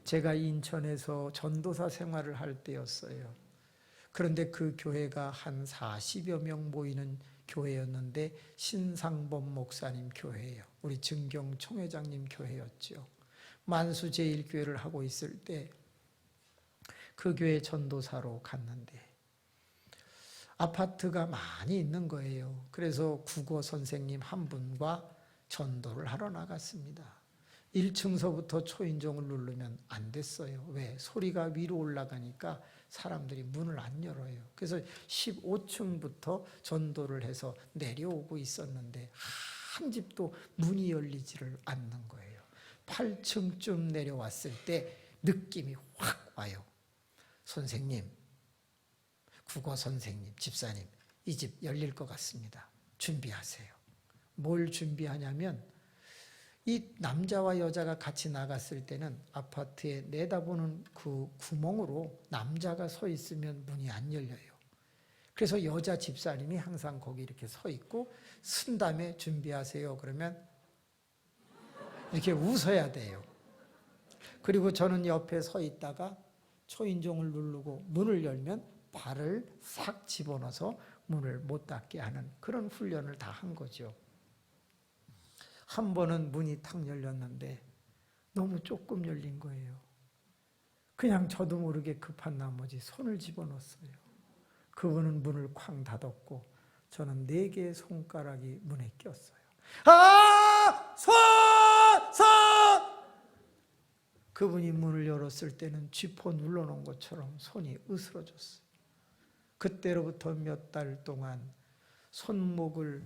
제가 인천에서 전도사 생활을 할 때였어요. 그런데 그 교회가 한 40여 명 모이는 교회였는데 신상범 목사님 교회예요. 우리 증경 총회장님 교회였죠. 만수제일교회를 하고 있을 때 그 교회 전도사로 갔는데 아파트가 많이 있는 거예요. 그래서 국어 선생님 한 분과 전도를 하러 나갔습니다. 1층서부터 초인종을 누르면 안 됐어요. 왜? 소리가 위로 올라가니까 사람들이 문을 안 열어요. 그래서 15층부터 전도를 해서 내려오고 있었는데 한 집도 문이 열리지를 않는 거예요. 8층쯤 내려왔을 때 느낌이 확 와요. 선생님, 국어 선생님, 집사님, 이 집 열릴 것 같습니다. 준비하세요. 뭘 준비하냐면 이 남자와 여자가 같이 나갔을 때는 아파트에 내다보는 그 구멍으로 남자가 서 있으면 문이 안 열려요. 그래서 여자 집사님이 항상 거기 이렇게 서 있고 쓴 다음에 준비하세요. 그러면 이렇게 웃어야 돼요. 그리고 저는 옆에 서 있다가 초인종을 누르고 문을 열면 발을 싹 집어넣어서 문을 못 닫게 하는 그런 훈련을 다 한 거죠. 한 번은 문이 탁 열렸는데 너무 조금 열린 거예요. 그냥 저도 모르게 급한 나머지 손을 집어넣었어요. 그분은 문을 쾅 닫았고 저는 4개의 손가락이 문에 꼈어요. 아! 손! 그분이 문을 열었을 때는 쥐포 눌러놓은 것처럼 손이 으스러졌어요. 그때로부터 몇 달 동안 손목을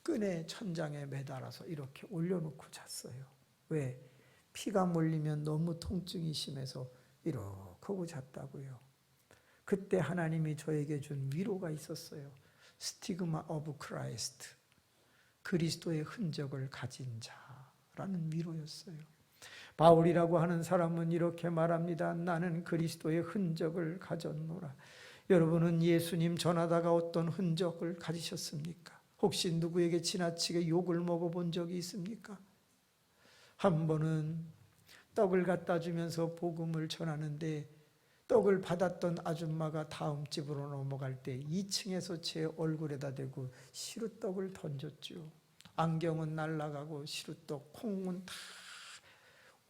끈에 천장에 매달아서 이렇게 올려놓고 잤어요. 왜? 피가 몰리면 너무 통증이 심해서 이렇게 하고 잤다고요. 그때 하나님이 저에게 준 위로가 있었어요. 스티그마 오브 크라이스트, 그리스도의 흔적을 가진 자라는 위로였어요. 바울이라고 하는 사람은 이렇게 말합니다. 나는 그리스도의 흔적을 가졌노라. 여러분은 예수님 전하다가 어떤 흔적을 가지셨습니까? 혹시 누구에게 지나치게 욕을 먹어본 적이 있습니까? 한 번은 떡을 갖다 주면서 복음을 전하는데 떡을 받았던 아줌마가 다음 집으로 넘어갈 때 2층에서 제 얼굴에다 대고 시루떡을 던졌죠. 안경은 날아가고 시루떡, 콩은 다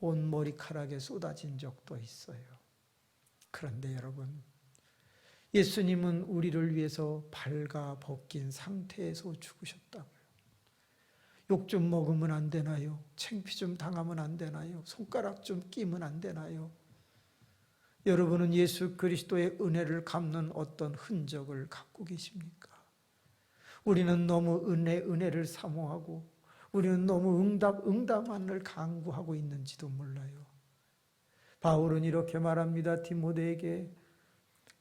온 머리카락에 쏟아진 적도 있어요. 그런데 여러분, 예수님은 우리를 위해서 발가 벗긴 상태에서 죽으셨다고요. 욕 좀 먹으면 안 되나요? 창피 좀 당하면 안 되나요? 손가락 좀 끼면 안 되나요? 여러분은 예수 그리스도의 은혜를 갚는 어떤 흔적을 갖고 계십니까? 우리는 너무 은혜를 사모하고 우리는 너무 응답만을 강구하고 있는지도 몰라요. 바울은 이렇게 말합니다. 디모데에게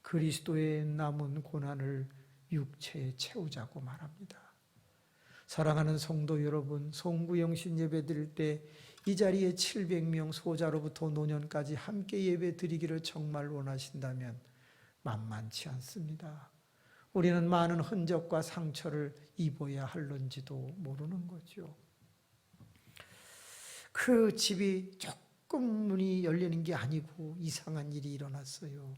그리스도의 남은 고난을 육체에 채우자고 말합니다. 사랑하는 성도 여러분, 송구영신 예배 드릴 때 이 자리에 700명 소자로부터 노년까지 함께 예배 드리기를 정말 원하신다면 만만치 않습니다. 우리는 많은 흔적과 상처를 입어야 할런지도 모르는 거죠. 그 집이 조금 문이 열리는 게 아니고 이상한 일이 일어났어요.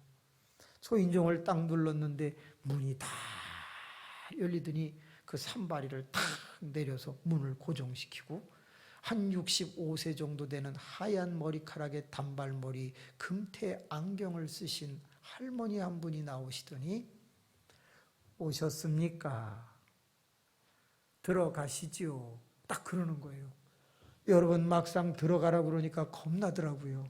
초인종을 딱 눌렀는데 문이 다 열리더니 그 산바리를 탁 내려서 문을 고정시키고 한 65세 정도 되는 하얀 머리카락에 단발머리 금태 안경을 쓰신 할머니 한 분이 나오시더니 오셨습니까? 들어가시지요. 딱 그러는 거예요. 여러분 막상 들어가라고 그러니까 겁나더라고요.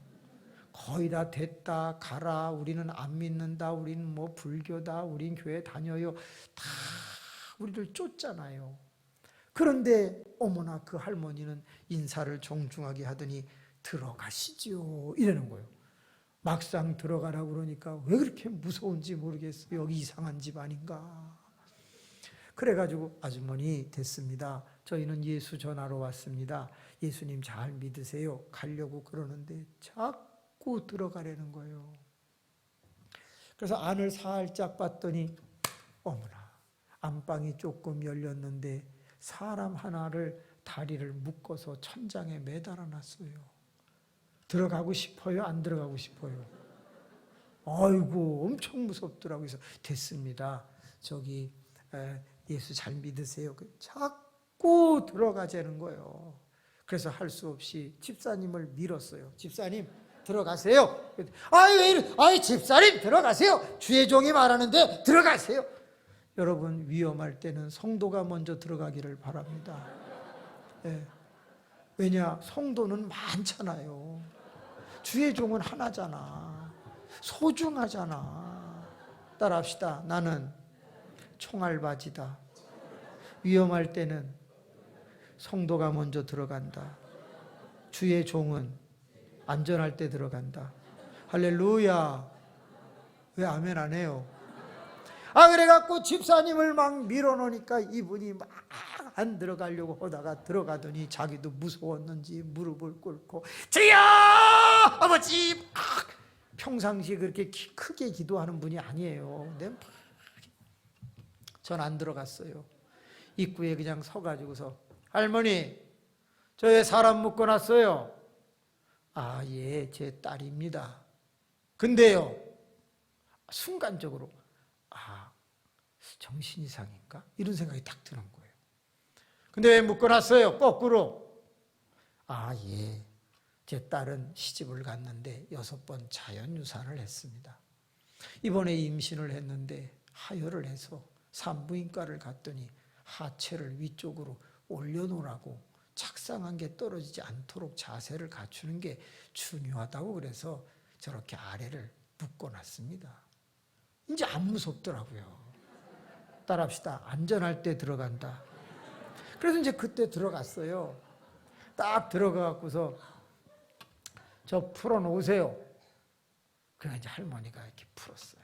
거의 다 됐다, 가라, 우리는 안 믿는다, 우리는 뭐 불교다, 우린 교회 다녀요. 다 우리를 쫓잖아요. 그런데 어머나 그 할머니는 인사를 정중하게 하더니 들어가시지요 이러는 거예요. 막상 들어가라고 그러니까 왜 그렇게 무서운지 모르겠어요. 여기 이상한 집 아닌가. 그래가지고 아주머니 됐습니다. 저희는 예수 전하러 왔습니다. 예수님 잘 믿으세요. 가려고 그러는데 자꾸 들어가려는 거예요. 그래서 안을 살짝 봤더니 어머나 안방이 조금 열렸는데 사람 하나를 다리를 묶어서 천장에 매달아 놨어요. 들어가고 싶어요? 안 들어가고 싶어요? 아이고 엄청 무섭더라고요. 그래서 됐습니다. 저기 예수 잘 믿으세요. 자꾸 들어가자는 거예요. 그래서 할 수 없이 집사님을 밀었어요. 집사님 들어가세요. 아이 왜 이래? 아이 집사님 들어가세요. 주의 종이 말하는데 들어가세요. 여러분 위험할 때는 성도가 먼저 들어가기를 바랍니다. 네. 왜냐 성도는 많잖아요. 주의 종은 하나잖아. 소중하잖아. 따라합시다. 나는 총알바지다. 위험할 때는 성도가 먼저 들어간다. 주의 종은 안전할 때 들어간다. 할렐루야. 왜 아멘 안 해요? 그래갖고 집사님을 막 밀어놓으니까 이분이 막 안 들어가려고 하다가 들어가더니 자기도 무서웠는지 무릎을 꿇고 주여 아버지. 평상시에 그렇게 크게 기도하는 분이 아니에요. 근데 전 안 들어갔어요. 입구에 그냥 서가지고서 할머니 저 왜 사람 묶어놨어요? 예, 제 딸입니다. 근데요 순간적으로 정신 이상인가? 이런 생각이 딱 드는 거예요. 근데 왜 묶어놨어요? 거꾸로. 예, 제 딸은 시집을 갔는데 6번 자연유산을 했습니다. 이번에 임신을 했는데 하혈을 해서 산부인과를 갔더니 하체를 위쪽으로 올려놓으라고 착상한 게 떨어지지 않도록 자세를 갖추는 게 중요하다고 그래서 저렇게 아래를 묶어놨습니다. 이제 안 무섭더라고요. 따라합시다. 안전할 때 들어간다. 그래서 이제 그때 들어갔어요. 딱 들어가갖고서 저 풀어놓으세요. 그래서 이제 할머니가 이렇게 풀었어요.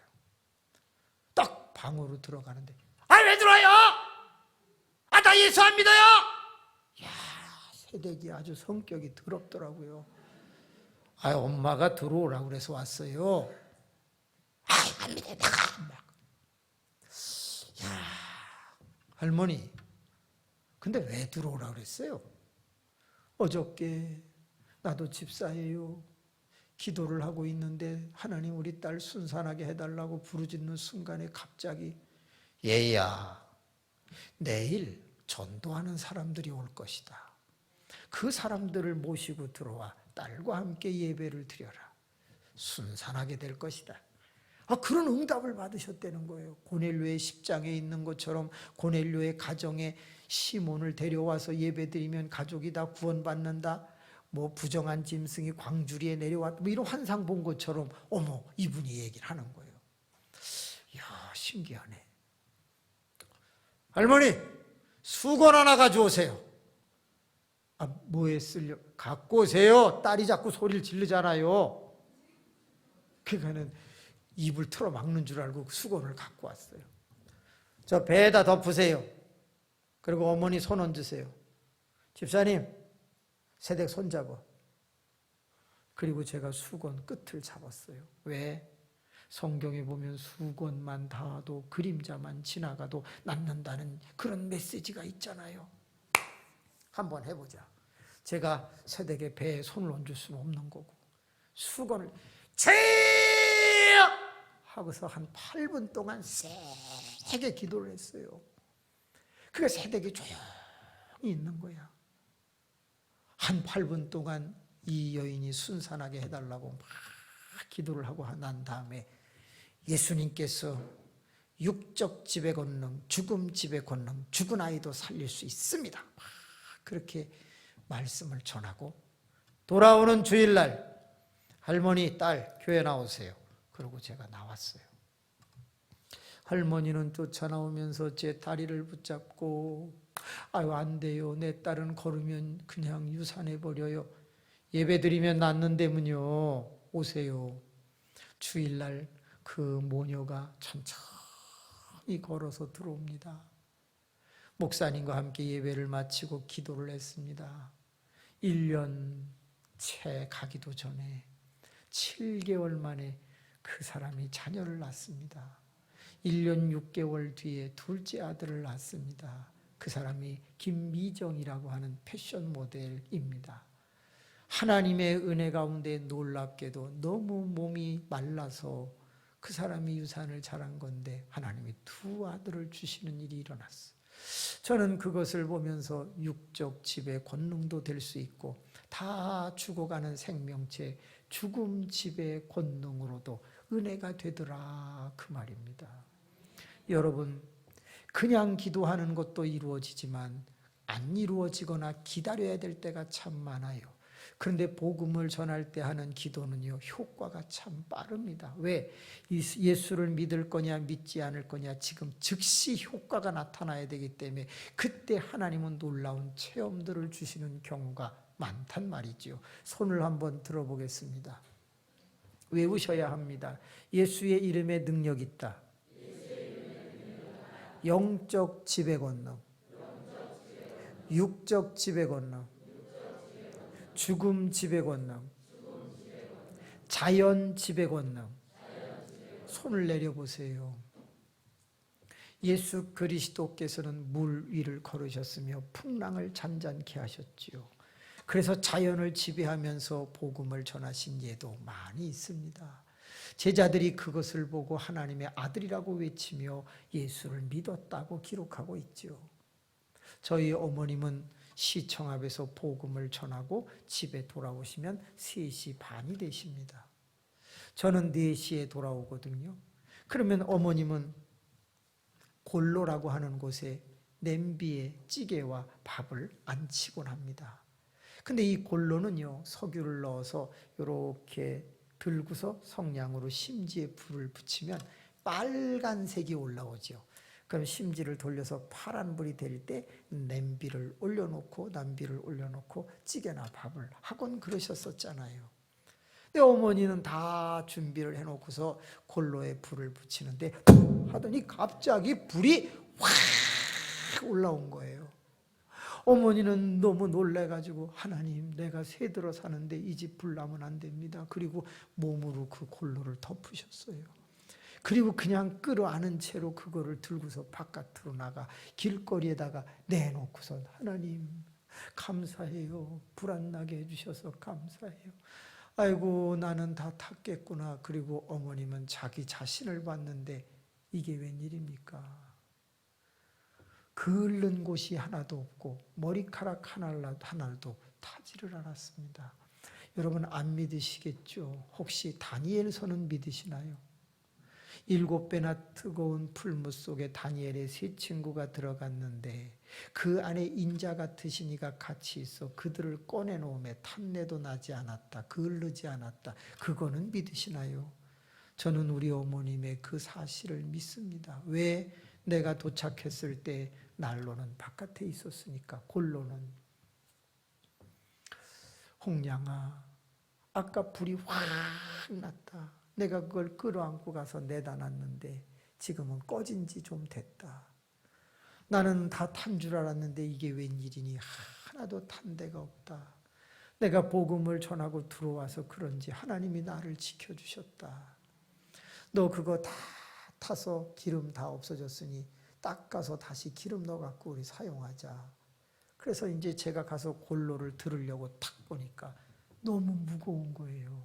딱 방으로 들어가는데 왜 들어와요? 나 예수 안 믿어요. 야, 새댁이 아주 성격이 더럽더라고요. 엄마가 들어오라고 그래서 왔어요. 안 믿어 나가. 야, 할머니 근데 왜 들어오라고 그랬어요? 어저께 나도 집사예요. 기도를 하고 있는데 하나님 우리 딸 순산하게 해달라고 부르짖는 순간에 갑자기 얘야 내일 전도하는 사람들이 올 것이다. 그 사람들을 모시고 들어와 딸과 함께 예배를 드려라. 순산하게 될 것이다. 그런 응답을 받으셨다는 거예요. 고넬료의 10장에 있는 것처럼 고넬료의 가정에 시몬을 데려와서 예배드리면 가족이 다 구원받는다. 부정한 짐승이 광주리에 내려왔다. 이런 환상 본 것처럼 어머 이분이 얘기를 하는 거예요. 이야 신기하네. 할머니 수건 하나 가져오세요. 뭐에 쓰려? 갖고 오세요. 딸이 자꾸 소리를 지르잖아요. 그러니까는 입을 틀어 막는 줄 알고 수건을 갖고 왔어요. 저 배에다 덮으세요. 그리고 어머니 손 얹으세요. 집사님 새댁 손 잡아. 그리고 제가 수건 끝을 잡았어요. 왜? 성경에 보면 수건만 닿아도 그림자만 지나가도 낫는다는 그런 메시지가 있잖아요. 한번 해보자. 제가 새댁의 배에 손을 얹을 수는 없는 거고 수건을 하고서 한 8분 동안 세게 기도를 했어요. 그게 새댁이 조용히 있는 거야. 한 8분 동안 이 여인이 순산하게 해달라고 막 기도를 하고 난 다음에 예수님께서 육적 지배 권능, 죽음 지배 권능, 죽은 아이도 살릴 수 있습니다. 그렇게 말씀을 전하고 돌아오는 주일날 할머니, 딸, 교회 나오세요. 그러고 제가 나왔어요. 할머니는 쫓아나오면서 제 다리를 붙잡고 아유 안 돼요. 내 딸은 걸으면 그냥 유산해버려요. 예배드리면 낫는다면요. 오세요. 주일날 그 모녀가 천천히 걸어서 들어옵니다. 목사님과 함께 예배를 마치고 기도를 했습니다. 1년 채 가기도 전에 7개월 만에 그 사람이 자녀를 낳습니다. 1년 6개월 뒤에 둘째 아들을 낳습니다. 그 사람이 김미정이라고 하는 패션 모델입니다. 하나님의 은혜 가운데 놀랍게도 너무 몸이 말라서 그 사람이 유산을 자란 건데 하나님이 두 아들을 주시는 일이 일어났어요. 저는 그것을 보면서 육적 지배 권능도 될 수 있고 다 죽어가는 생명체 죽음 지배 권능으로도 은혜가 되더라 그 말입니다. 여러분 그냥 기도하는 것도 이루어지지만 안 이루어지거나 기다려야 될 때가 참 많아요. 그런데 복음을 전할 때 하는 기도는요 효과가 참 빠릅니다. 왜? 예수를 믿을 거냐 믿지 않을 거냐 지금 즉시 효과가 나타나야 되기 때문에 그때 하나님은 놀라운 체험들을 주시는 경우가 많단 말이죠. 손을 한번 들어보겠습니다. 외우셔야 합니다. 예수의 이름에 능력 있다. 영적 지배 권능, 육적 지배 권능, 죽음 지배 권능, 자연 지배 권능. 손을 내려보세요. 예수 그리스도께서는 물 위를 걸으셨으며 풍랑을 잔잔케 하셨지요. 그래서 자연을 지배하면서 복음을 전하신 예도 많이 있습니다. 제자들이 그것을 보고 하나님의 아들이라고 외치며 예수를 믿었다고 기록하고 있죠. 저희 어머님은 시청 앞에서 복음을 전하고 집에 돌아오시면 3시 반이 되십니다. 저는 4시에 돌아오거든요. 그러면 어머님은 골로라고 하는 곳에 냄비에 찌개와 밥을 안치곤 합니다. 근데 이 골로는요 석유를 넣어서 이렇게 들고서 성냥으로 심지에 불을 붙이면 빨간색이 올라오죠. 그럼 심지를 돌려서 파란불이 될 때 냄비를 올려놓고 남비를 올려놓고 찌개나 밥을 하곤 그러셨었잖아요. 근데 어머니는 다 준비를 해놓고서 골로에 불을 붙이는데 하더니 갑자기 불이 확 올라온 거예요. 어머니는 너무 놀래가지고 하나님 내가 새들어 사는데 이 집 불 나면 안 됩니다. 그리고 몸으로 그 골로를 덮으셨어요. 그리고 그냥 끌어안은 채로 그거를 들고서 바깥으로 나가 길거리에다가 내놓고서 하나님 감사해요. 불 안 나게 해주셔서 감사해요. 아이고 나는 다 탔겠구나. 그리고 어머님은 자기 자신을 봤는데 이게 웬일입니까? 그을른 곳이 하나도 없고 머리카락 하나도 타지를 않았습니다. 여러분 안 믿으시겠죠? 혹시 다니엘서는 믿으시나요? 7배나 뜨거운 풀무 속에 다니엘의 3 친구가 들어갔는데 그 안에 인자 같으신 이가 같이 있어 그들을 꺼내놓음에 탄내도 나지 않았다. 그을르지 않았다. 그거는 믿으시나요? 저는 우리 어머님의 그 사실을 믿습니다. 왜? 내가 도착했을 때 난로는 바깥에 있었으니까. 골로는 홍량아 아까 불이 확 났다. 내가 그걸 끌어안고 가서 내다 놨는데 지금은 꺼진 지 좀 됐다. 나는 다 탄 줄 알았는데 이게 웬일이니 하나도 탄 데가 없다. 내가 복음을 전하고 들어와서 그런지 하나님이 나를 지켜주셨다. 너 그거 다 타서 기름 다 없어졌으니 닦아서 다시 기름 넣어갖고 우리 사용하자. 그래서 이제 제가 가서 골로를 들으려고 탁 보니까 너무 무거운 거예요.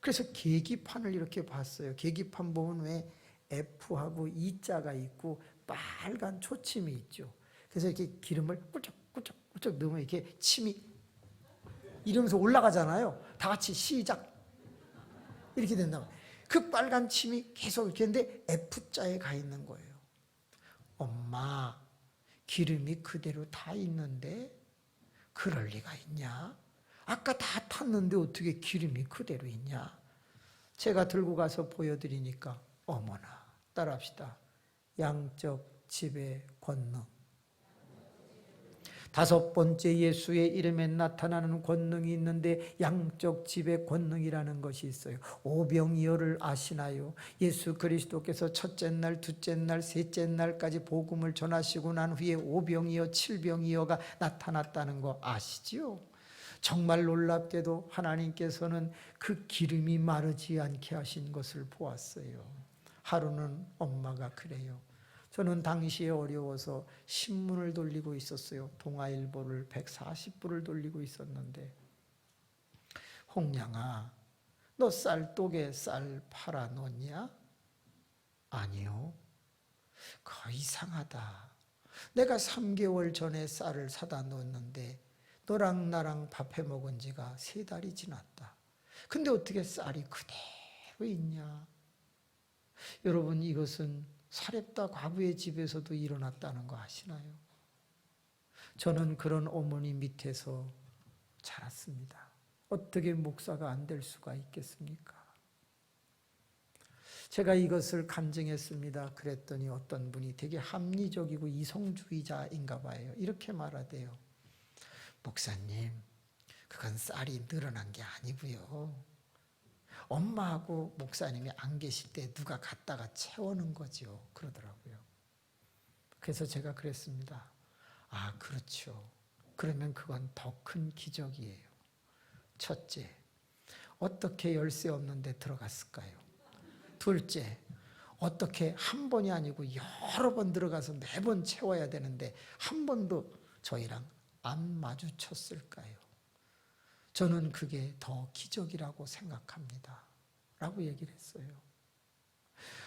그래서 계기판을 이렇게 봤어요. 계기판 보면 왜 F하고 E자가 있고 빨간 초침이 있죠. 그래서 이렇게 기름을 꿀쩍꿀쩍꿀쩍 넣으면 이렇게 침이 이러면서 올라가잖아요. 다 같이 시작. 이렇게 된다고. 그 빨간 침이 계속 이렇게 했는데 F자에 가 있는 거예요. 엄마, 기름이 그대로 다 있는데 그럴 리가 있냐? 아까 다 탔는데 어떻게 기름이 그대로 있냐? 제가 들고 가서 보여드리니까 어머나, 따라합시다. 양적 지배 권능. 다섯 번째 예수의 이름에 나타나는 권능이 있는데 양적 지배 권능이라는 것이 있어요. 오병이어를 아시나요? 예수 그리스도께서 첫째 날, 둘째 날, 셋째 날까지 복음을 전하시고 난 후에 오병이어, 칠병이어가 나타났다는 거 아시지요? 정말 놀랍게도 하나님께서는 그 기름이 마르지 않게 하신 것을 보았어요. 하루는 엄마가 그래요. 저는 당시에 어려워서 신문을 돌리고 있었어요. 동아일보를 140부를 돌리고 있었는데, 홍량아, 너 쌀독에 쌀 팔아 놓냐? 아니요. 그 이상하다. 내가 3개월 전에 쌀을 사다 놓았는데 너랑 나랑 밥해 먹은 지가 3달이 지났다. 근데 어떻게 쌀이 그대로 있냐? 여러분, 이것은 사렙다 과부의 집에서도 일어났다는 거 아시나요? 저는 그런 어머니 밑에서 자랐습니다. 어떻게 목사가 안 될 수가 있겠습니까? 제가 이것을 간증했습니다. 그랬더니 어떤 분이 되게 합리적이고 이성주의자인가 봐요. 이렇게 말하대요. 목사님, 그건 쌀이 늘어난 게 아니고요. 엄마하고 목사님이 안 계실 때 누가 갖다가 채워놓은 거죠. 그러더라고요. 그래서 제가 그랬습니다. 아, 그렇죠. 그러면 그건 더 큰 기적이에요. 첫째, 어떻게 열쇠 없는데 들어갔을까요? 둘째, 어떻게 한 번이 아니고 여러 번 들어가서 매번 채워야 되는데 한 번도 저희랑 안 마주쳤을까요? 저는 그게 더 기적이라고 생각합니다. 라고 얘기를 했어요.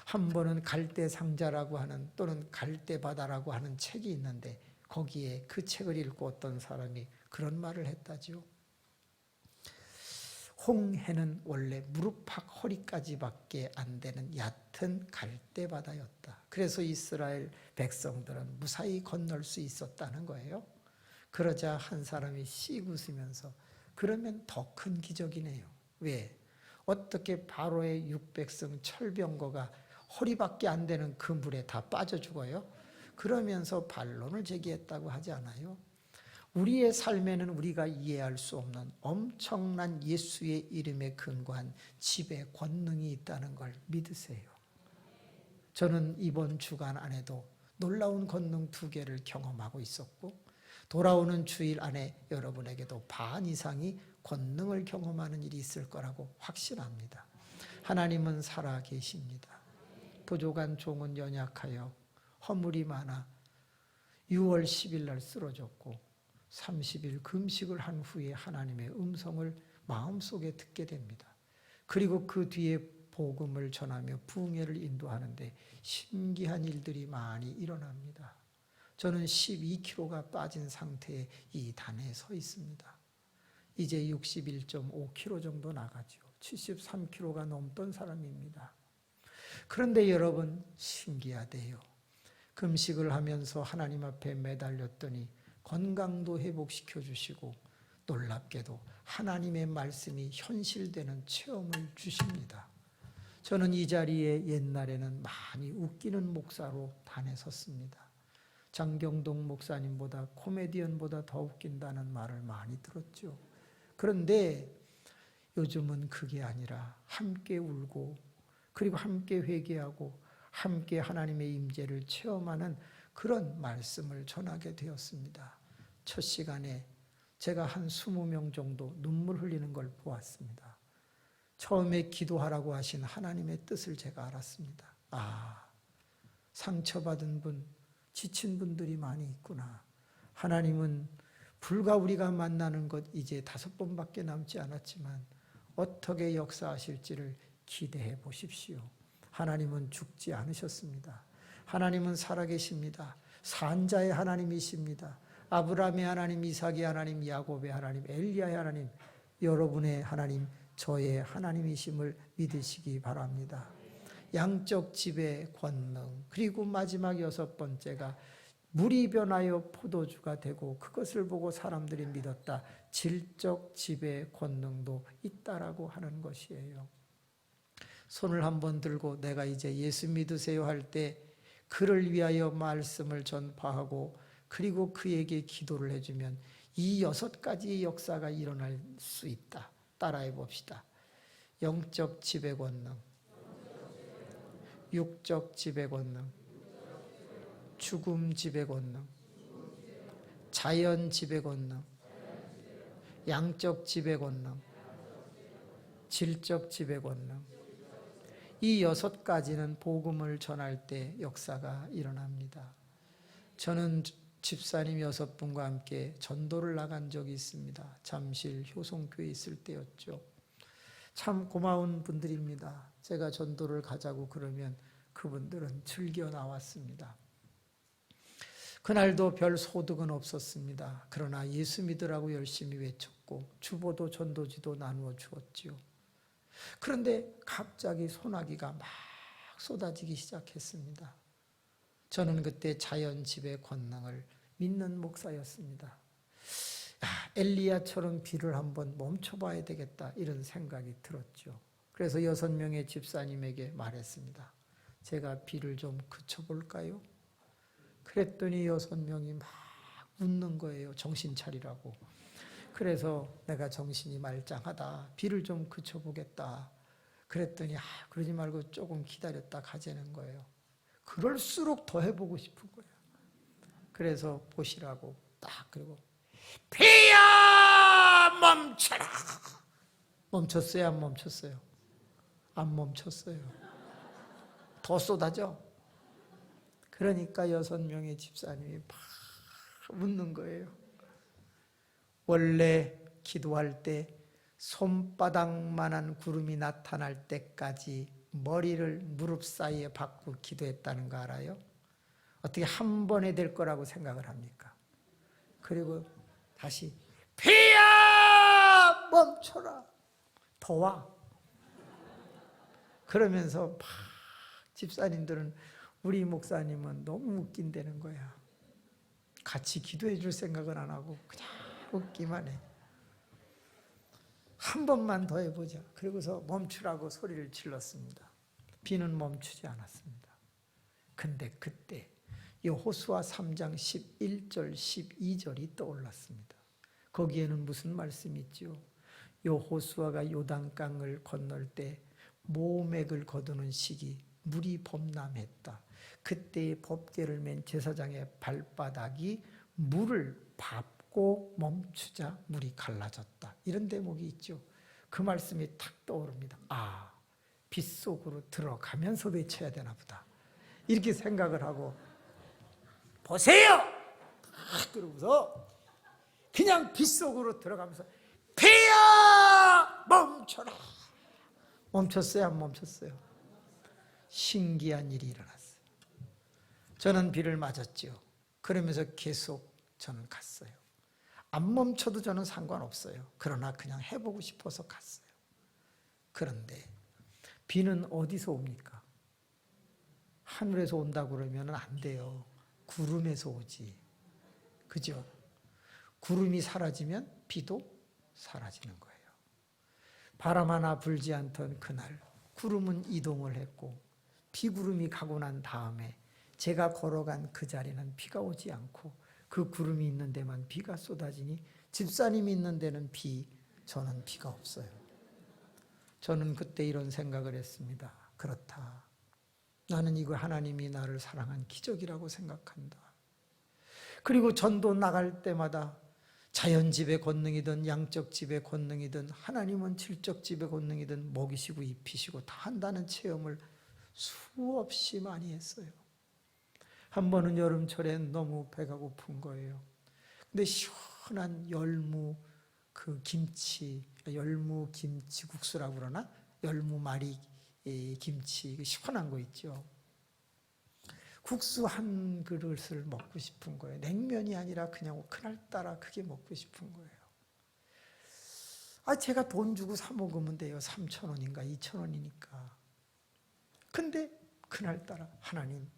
한 번은 갈대상자라고 하는, 또는 갈대바다라고 하는 책이 있는데 거기에 그 책을 읽고 어떤 사람이 그런 말을 했다죠. 홍해는 원래 무릎팍 허리까지밖에 안 되는 얕은 갈대바다였다. 그래서 이스라엘 백성들은 무사히 건널 수 있었다는 거예요. 그러자 한 사람이 씩 웃으면서 그러면 더 큰 기적이네요. 왜? 어떻게 바로의 600성 철병거가 허리밖에 안 되는 그 물에 다 빠져 죽어요? 그러면서 반론을 제기했다고 하지 않아요? 우리의 삶에는 우리가 이해할 수 없는 엄청난 예수의 이름에 근거한 지배 권능이 있다는 걸 믿으세요. 저는 이번 주간 안에도 놀라운 권능 2개를 경험하고 있었고, 돌아오는 주일 안에 여러분에게도 반 이상이 권능을 경험하는 일이 있을 거라고 확신합니다. 하나님은 살아 계십니다. 부족한 종은 연약하여 허물이 많아 6월 10일 날 쓰러졌고 30일 금식을 한 후에 하나님의 음성을 마음속에 듣게 됩니다. 그리고 그 뒤에 복음을 전하며 부흥회를 인도하는데 신기한 일들이 많이 일어납니다. 저는 12kg가 빠진 상태에 이 단에 서 있습니다. 이제 61.5kg 정도 나가죠. 73kg가 넘던 사람입니다. 그런데 여러분, 신기하대요. 금식을 하면서 하나님 앞에 매달렸더니 건강도 회복시켜 주시고 놀랍게도 하나님의 말씀이 현실되는 체험을 주십니다. 저는 이 자리에 옛날에는 많이 웃기는 목사로 단에 섰습니다. 장경동 목사님보다 코미디언보다 더 웃긴다는 말을 많이 들었죠. 그런데 요즘은 그게 아니라 함께 울고 그리고 함께 회개하고 함께 하나님의 임재를 체험하는 그런 말씀을 전하게 되었습니다. 첫 시간에 제가 한 20명 정도 눈물 흘리는 걸 보았습니다. 처음에 기도하라고 하신 하나님의 뜻을 제가 알았습니다. 아, 상처받은 분, 지친 분들이 많이 있구나. 하나님은 불과 우리가 만나는 것 이제 5번밖에 남지 않았지만 어떻게 역사하실지를 기대해 보십시오. 하나님은 죽지 않으셨습니다. 하나님은 살아계십니다. 산자의 하나님이십니다. 아브라함의 하나님, 이삭의 하나님, 야곱의 하나님, 엘리야의 하나님, 여러분의 하나님, 저의 하나님이심을 믿으시기 바랍니다. 양적 지배 권능, 그리고 마지막 6번째가 물이 변하여 포도주가 되고 그것을 보고 사람들이 믿었다. 질적 지배 권능도 있다라고 하는 것이에요. 손을 한번 들고 내가 이제 예수 믿으세요 할 때 그를 위하여 말씀을 전파하고 그리고 그에게 기도를 해주면 이 6가지의 역사가 일어날 수 있다. 따라해 봅시다. 영적 지배 권능, 육적 지배 권능, 죽음 지배 권능, 자연 지배 권능, 양적 지배 권능, 질적 지배 권능. 이 6가지는 복음을 전할 때 역사가 일어납니다. 저는 집사님 6분과 함께 전도를 나간 적이 있습니다. 잠실 효성교회에 있을 때였죠. 참 고마운 분들입니다. 제가 전도를 가자고 그러면 그분들은 즐겨 나왔습니다. 그날도 별 소득은 없었습니다. 그러나 예수 믿으라고 열심히 외쳤고 주보도 전도지도 나누어 주었지요. 그런데 갑자기 소나기가 막 쏟아지기 시작했습니다. 저는 그때 자연 지배 권능을 믿는 목사였습니다. 엘리야처럼 비를 한번 멈춰봐야 되겠다 이런 생각이 들었죠. 그래서 6명의 집사님에게 말했습니다. 제가 비를 좀 그쳐볼까요? 그랬더니 6명이 막 웃는 거예요. 정신 차리라고. 그래서 내가 정신이 말짱하다. 비를 좀 그쳐보겠다. 그랬더니 그러지 말고 조금 기다렸다 가자는 거예요. 그럴수록 더 해보고 싶은 거예요. 그래서 보시라고 딱 그리고 비야 멈춰라. 멈췄어요? 안 멈췄어요? 안 멈췄어요. 더 쏟아져. 그러니까 6명의 집사님이 막 웃는 거예요. 원래 기도할 때 손바닥만한 구름이 나타날 때까지 머리를 무릎 사이에 박고 기도했다는 거 알아요? 어떻게 한 번에 될 거라고 생각을 합니까? 그리고 다시 비야 멈춰라. 더 와. 그러면서 막 집사님들은 우리 목사님은 너무 웃긴다는 거야. 같이 기도해 줄 생각은 안 하고 그냥 웃기만 해. 한 번만 더 해보자. 그러고서 멈추라고 소리를 질렀습니다. 비는 멈추지 않았습니다. 근데 그때 여호수아 3장 11절 12절이 떠올랐습니다. 거기에는 무슨 말씀이 있죠? 여호수아가 요단강을 건널 때 모맥을 거두는 시기 물이 범람했다. 그때의 법궤를 맨 제사장의 발바닥이 물을 밟고 멈추자 물이 갈라졌다. 이런 대목이 있죠. 그 말씀이 탁 떠오릅니다. 빗속으로 들어가면서 외쳐야 되나 보다. 이렇게 생각을 하고 보세요! 그러고서 그냥 빗속으로 들어가면서 비야 멈춰라. 멈췄어요? 안 멈췄어요? 신기한 일이 일어났어요. 저는 비를 맞았죠. 그러면서 계속 저는 갔어요. 안 멈춰도 저는 상관없어요. 그러나 그냥 해보고 싶어서 갔어요. 그런데 비는 어디서 옵니까? 하늘에서 온다고 그러면 안 돼요. 구름에서 오지. 그죠? 구름이 사라지면 비도 사라지는 거예요. 바람 하나 불지 않던 그날 구름은 이동을 했고 비구름이 가고 난 다음에 제가 걸어간 그 자리는 비가 오지 않고 그 구름이 있는 데만 비가 쏟아지니 집사님이 있는 데는 비, 저는 비가 없어요. 저는 그때 이런 생각을 했습니다. 그렇다. 나는 이거 하나님이 나를 사랑한 기적이라고 생각한다. 그리고 전도 나갈 때마다 자연집의 권능이든 양적집의 권능이든 하나님은 질적집의 권능이든 먹이시고 입히시고 다 한다는 체험을 수없이 많이 했어요. 한 번은 여름철에 너무 배가 고픈 거예요. 근데 시원한 열무 김치국수라고 그러나? 열무말이 김치 시원한 거 있죠. 국수 한 그릇을 먹고 싶은 거예요. 냉면이 아니라 그냥 그날따라 그게 먹고 싶은 거예요. 제가 돈 주고 사 먹으면 돼요. 3,000원인가 2,000원이니까. 근데 그날따라 하나님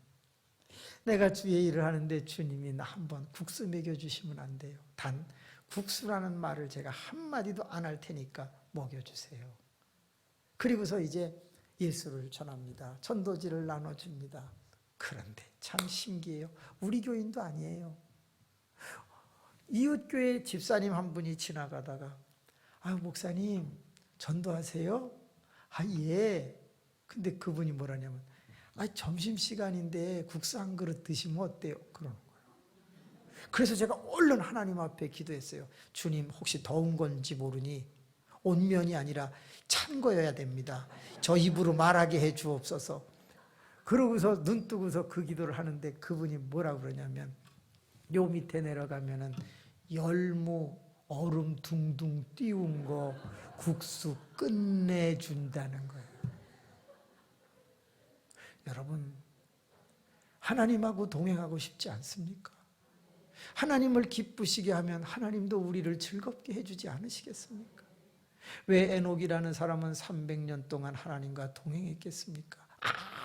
내가 주의 일을 하는데 주님이 나 한번 국수 먹여주시면 안 돼요. 단 국수라는 말을 제가 한마디도 안 할 테니까 먹여주세요. 그리고서 이제 예수를 전합니다. 전도지를 나눠줍니다. 그런데 참 신기해요. 우리 교인도 아니에요. 이웃교회 집사님 한 분이 지나가다가 아유 목사님 전도하세요? 아 예. 근데 그분이 뭐라냐면 아 점심시간인데 국수 한 그릇 드시면 어때요? 그러는 거예요. 그래서 제가 얼른 하나님 앞에 기도했어요. 주님 혹시 더운 건지 모르니 온면이 아니라 찬 거여야 됩니다. 저 입으로 말하게 해 주옵소서. 그러고서 눈 뜨고서 그 기도를 하는데 그분이 뭐라고 그러냐면 요 밑에 내려가면은 열무 얼음 둥둥 띄운 거 국수 끝내준다는 거예요. 여러분 하나님하고 동행하고 싶지 않습니까? 하나님을 기쁘시게 하면 하나님도 우리를 즐겁게 해주지 않으시겠습니까? 왜 에녹이라는 사람은 300년 동안 하나님과 동행했겠습니까?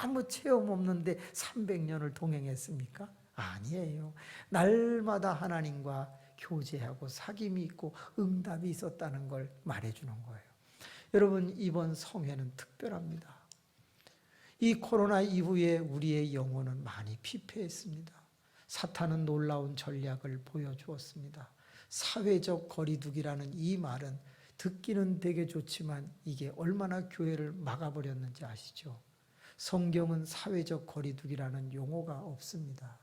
아무 체험 없는데 300년을 동행했습니까? 아니에요. 날마다 하나님과 교제하고 사귐이 있고 응답이 있었다는 걸 말해주는 거예요. 여러분 이번 성회는 특별합니다. 이 코로나 이후에 우리의 영혼은 많이 피폐했습니다. 사탄은 놀라운 전략을 보여주었습니다. 사회적 거리두기라는 이 말은 듣기는 되게 좋지만 이게 얼마나 교회를 막아버렸는지 아시죠? 성경은 사회적 거리두기라는 용어가 없습니다.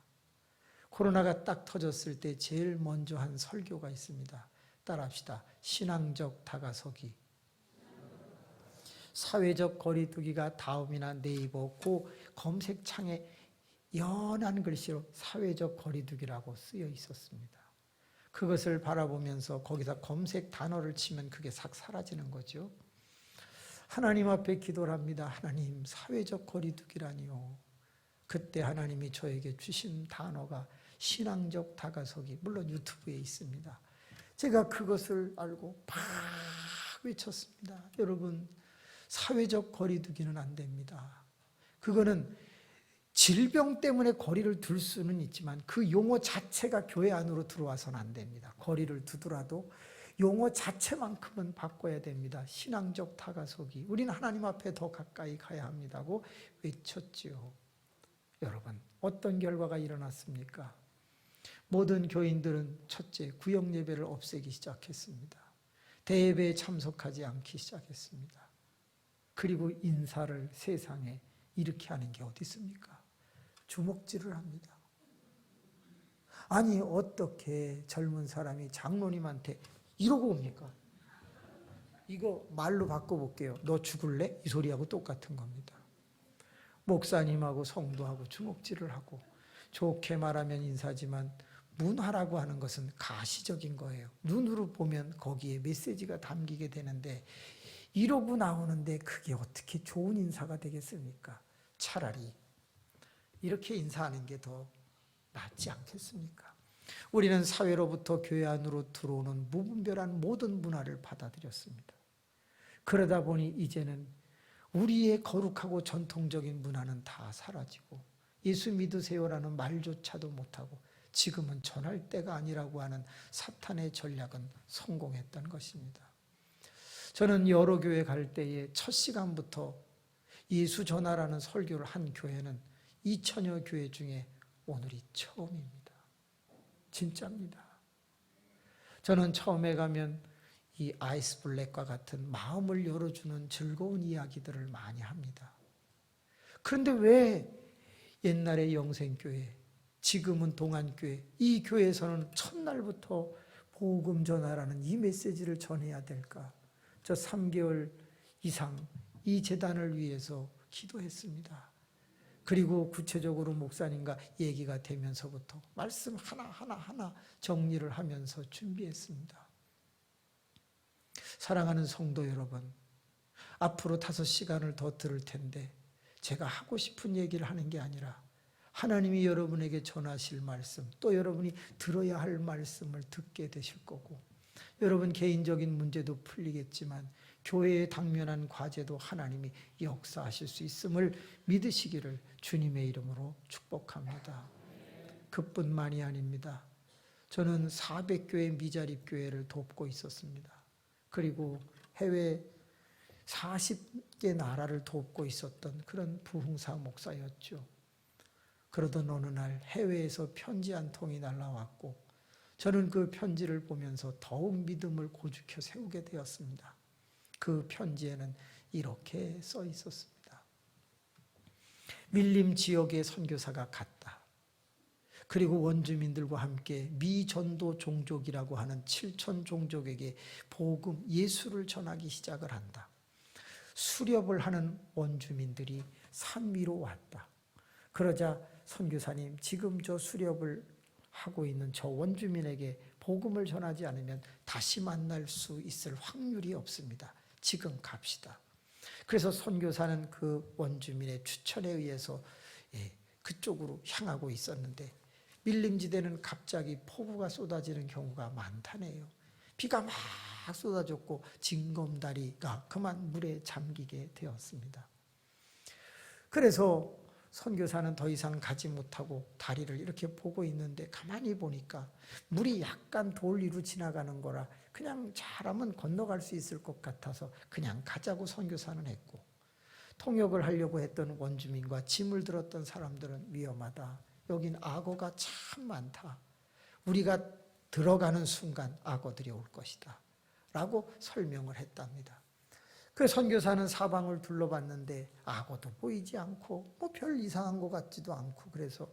코로나가 딱 터졌을 때 제일 먼저 한 설교가 있습니다. 따라합시다. 신앙적 다가서기. 사회적 거리두기가 다음이나 네이버 그 검색창에 연한 글씨로 사회적 거리두기라고 쓰여 있었습니다. 그것을 바라보면서 거기다 검색 단어를 치면 그게 싹 사라지는 거죠. 하나님 앞에 기도를 합니다. 하나님 사회적 거리두기라니요. 그때 하나님이 저에게 주신 단어가 신앙적 다가서기, 물론 유튜브에 있습니다. 제가 그것을 알고 막 외쳤습니다. 여러분 사회적 거리두기는 안 됩니다. 그거는 질병 때문에 거리를 둘 수는 있지만 그 용어 자체가 교회 안으로 들어와서는 안 됩니다. 거리를 두더라도 용어 자체만큼은 바꿔야 됩니다. 신앙적 다가서기. 우리는 하나님 앞에 더 가까이 가야 합니다고 외쳤지요. 여러분 어떤 결과가 일어났습니까? 모든 교인들은 첫째 구역 예배를 없애기 시작했습니다. 대예배에 참석하지 않기 시작했습니다. 그리고 인사를 세상에 이렇게 하는 게 어디 있습니까? 주먹질을 합니다. 아니 어떻게 젊은 사람이 장로님한테 이러고 옵니까? 이거 말로 바꿔볼게요. 너 죽을래? 이 소리하고 똑같은 겁니다. 목사님하고 성도하고 주먹질을 하고 좋게 말하면 인사지만 문화라고 하는 것은 가시적인 거예요. 눈으로 보면 거기에 메시지가 담기게 되는데 이러고 나오는데 그게 어떻게 좋은 인사가 되겠습니까? 차라리 이렇게 인사하는 게 더 낫지 않겠습니까? 우리는 사회로부터 교회 안으로 들어오는 무분별한 모든 문화를 받아들였습니다. 그러다 보니 이제는 우리의 거룩하고 전통적인 문화는 다 사라지고 예수 믿으세요라는 말조차도 못하고 지금은 전할 때가 아니라고 하는 사탄의 전략은 성공했던 것입니다. 저는 여러 교회 갈 때에 첫 시간부터 예수 전하라는 설교를 한 교회는 2000여 교회 중에 오늘이 처음입니다. 진짜입니다. 저는 처음에 가면 이 아이스 블랙과 같은 마음을 열어주는 즐거운 이야기들을 많이 합니다. 그런데 왜 옛날에 영생교회, 지금은 동안교회, 이 교회에서는 첫날부터 복음 전하라는 이 메시지를 전해야 될까? 저 3개월 이상 이 재단을 위해서 기도했습니다. 그리고 구체적으로 목사님과 얘기가 되면서부터 말씀 하나 정리를 하면서 준비했습니다. 사랑하는 성도 여러분, 앞으로 5시간을 더 들을 텐데 제가 하고 싶은 얘기를 하는 게 아니라 하나님이 여러분에게 전하실 말씀, 또 여러분이 들어야 할 말씀을 듣게 되실 거고 여러분 개인적인 문제도 풀리겠지만 교회에 당면한 과제도 하나님이 역사하실 수 있음을 믿으시기를 주님의 이름으로 축복합니다. 그뿐만이 아닙니다. 저는 400교회 미자립 교회를 돕고 있었습니다. 그리고 해외 40개 나라를 돕고 있었던 그런 부흥사 목사였죠. 그러던 어느 날 해외에서 편지 한 통이 날라왔고 저는 그 편지를 보면서 더욱 믿음을 고주켜 세우게 되었습니다. 그 편지에는 이렇게 써 있었습니다. 밀림 지역의 선교사가 갔다. 그리고 원주민들과 함께 미전도 종족이라고 하는 7천 종족에게 복음, 예수를 전하기 시작을 한다. 수렵을 하는 원주민들이 산 위로 왔다. 그러자 선교사님, 지금 저 수렵을 하고 있는 저 원주민에게 복음을 전하지 않으면 다시 만날 수 있을 확률이 없습니다. 지금 갑시다. 그래서 선교사는 그 원주민의 추천에 의해서 그쪽으로 향하고 있었는데 밀림지대는 갑자기 폭우가 쏟아지는 경우가 많다네요. 비가 막 쏟아졌고 징검다리가 그만 물에 잠기게 되었습니다. 그래서 선교사는 더 이상 가지 못하고 다리를 이렇게 보고 있는데 가만히 보니까 물이 약간 돌 위로 지나가는 거라 그냥 잘하면 건너갈 수 있을 것 같아서 그냥 가자고 선교사는 했고, 통역을 하려고 했던 원주민과 짐을 들었던 사람들은 위험하다. 여긴 악어가 참 많다. 우리가 들어가는 순간 악어들이 올 것이다. 라고 설명을 했답니다. 그 선교사는 사방을 둘러봤는데 악어도 보이지 않고 뭐 별 이상한 것 같지도 않고 그래서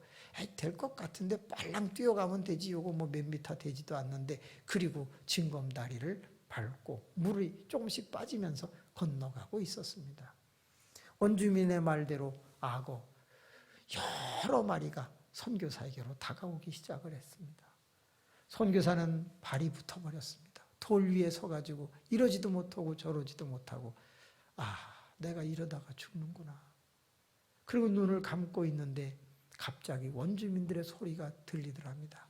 될 것 같은데 빨랑 뛰어가면 되지, 요거 뭐 몇 미터 되지도 않는데, 그리고 징검다리를 밟고 물이 조금씩 빠지면서 건너가고 있었습니다. 원주민의 말대로 악어 여러 마리가 선교사에게로 다가오기 시작을 했습니다. 선교사는 발이 붙어버렸습니다. 돌 위에 서가지고 이러지도 못하고 저러지도 못하고, 내가 이러다가 죽는구나. 그리고 눈을 감고 있는데 갑자기 원주민들의 소리가 들리더랍니다.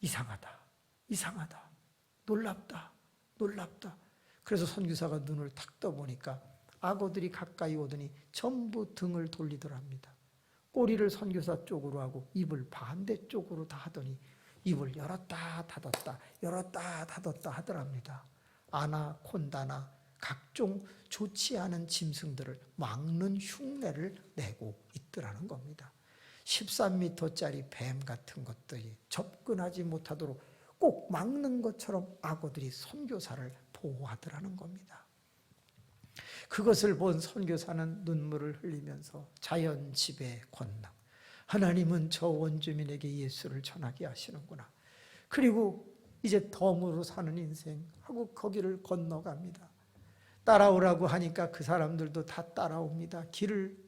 이상하다, 이상하다, 놀랍다, 놀랍다. 그래서 선교사가 눈을 탁 떠보니까 악어들이 가까이 오더니 전부 등을 돌리더랍니다. 꼬리를 선교사 쪽으로 하고 입을 반대쪽으로 다 하더니 입을 열었다 닫았다 열었다 닫았다 하더랍니다. 아나콘다나 각종 좋지 않은 짐승들을 막는 흉내를 내고 있더라는 겁니다. 13m짜리 뱀 같은 것들이 접근하지 못하도록 꼭 막는 것처럼 악어들이 선교사를 보호하더라는 겁니다. 그것을 본 선교사는 눈물을 흘리면서 자연 지배 권능, 하나님은 저 원주민에게 예수를 전하게 하시는구나. 그리고 이제 덤으로 사는 인생 하고 거기를 건너갑니다. 따라오라고 하니까 그 사람들도 다 따라옵니다.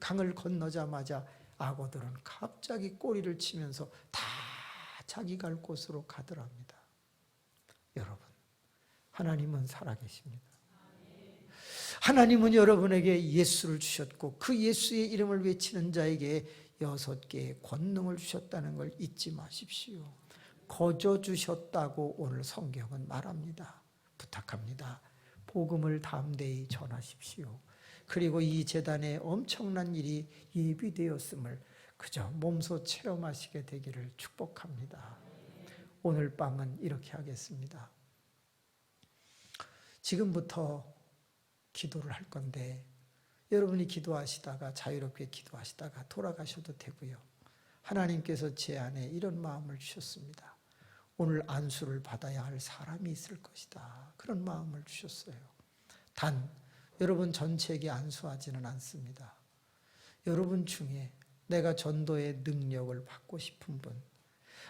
강을 건너자마자 악어들은 갑자기 꼬리를 치면서 다 자기 갈 곳으로 가더랍니다. 여러분, 하나님은 살아계십니다. 하나님은 여러분에게 예수를 주셨고 그 예수의 이름을 외치는 자에게 6개의 권능을 주셨다는 걸 잊지 마십시오. 거저 주셨다고 오늘 성경은 말합니다. 부탁합니다. 복음을 담대히 전하십시오. 그리고 이 재단에 엄청난 일이 예비되었음을 그저 몸소 체험하시게 되기를 축복합니다. 오늘 밤은 이렇게 하겠습니다. 지금부터 기도를 할 건데 여러분이 기도하시다가 자유롭게 기도하시다가 돌아가셔도 되고요. 하나님께서 제 안에 이런 마음을 주셨습니다. 오늘 안수를 받아야 할 사람이 있을 것이다. 그런 마음을 주셨어요. 단 여러분 전체에게 안수하지는 않습니다. 여러분 중에 내가 전도의 능력을 받고 싶은 분,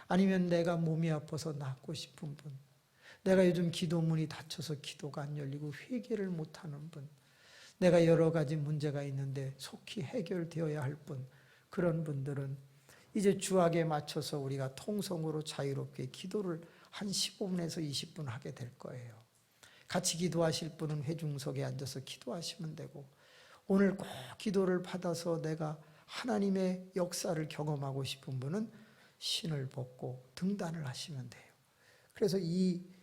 아니면 내가 몸이 아파서 낫고 싶은 분, 내가 요즘 기도문이 닫혀서 기도가 안 열리고 회개를 못하는 분, 내가 여러 가지 문제가 있는데 속히 해결되어야 할 분, 그런 분들은 이제 주학에 맞춰서 우리가 통성으로 자유롭게 기도를 한 15분에서 20분 하게 될 거예요. 같이 기도하실 분은 회중석에 앉아서 기도하시면 되고, 오늘 꼭 기도를 받아서 내가 하나님의 역사를 경험하고 싶은 분은 신을 벗고 등단을 하시면 돼요. 그래서 이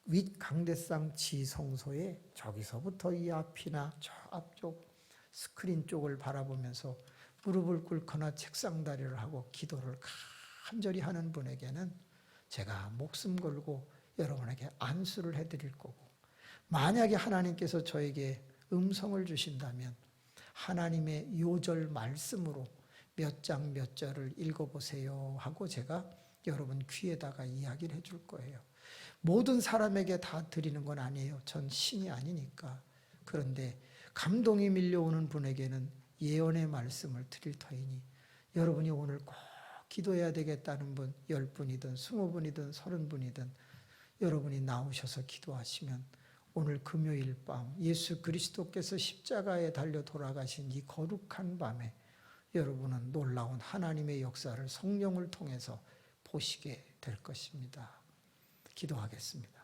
윗 강대상 지성소에 저기서부터 이 앞이나 저 앞쪽 스크린 쪽을 바라보면서 무릎을 꿇거나 책상 다리를 하고 기도를 간절히 하는 분에게는 제가 목숨 걸고 여러분에게 안수를 해드릴 거고, 만약에 하나님께서 저에게 음성을 주신다면 하나님의 요절 말씀으로 몇 장 몇 절을 읽어보세요 하고 제가 여러분 귀에다가 이야기를 해줄 거예요. 모든 사람에게 다 드리는 건 아니에요. 전 신이 아니니까. 그런데 감동이 밀려오는 분에게는 예언의 말씀을 드릴 터이니 여러분이 오늘 꼭 기도해야 되겠다는 분 10분이든 20분이든 30분이든 여러분이 나오셔서 기도하시면 오늘 금요일 밤 예수 그리스도께서 십자가에 달려 돌아가신 이 거룩한 밤에 여러분은 놀라운 하나님의 역사를 성령을 통해서 보시게 될 것입니다. 기도하겠습니다.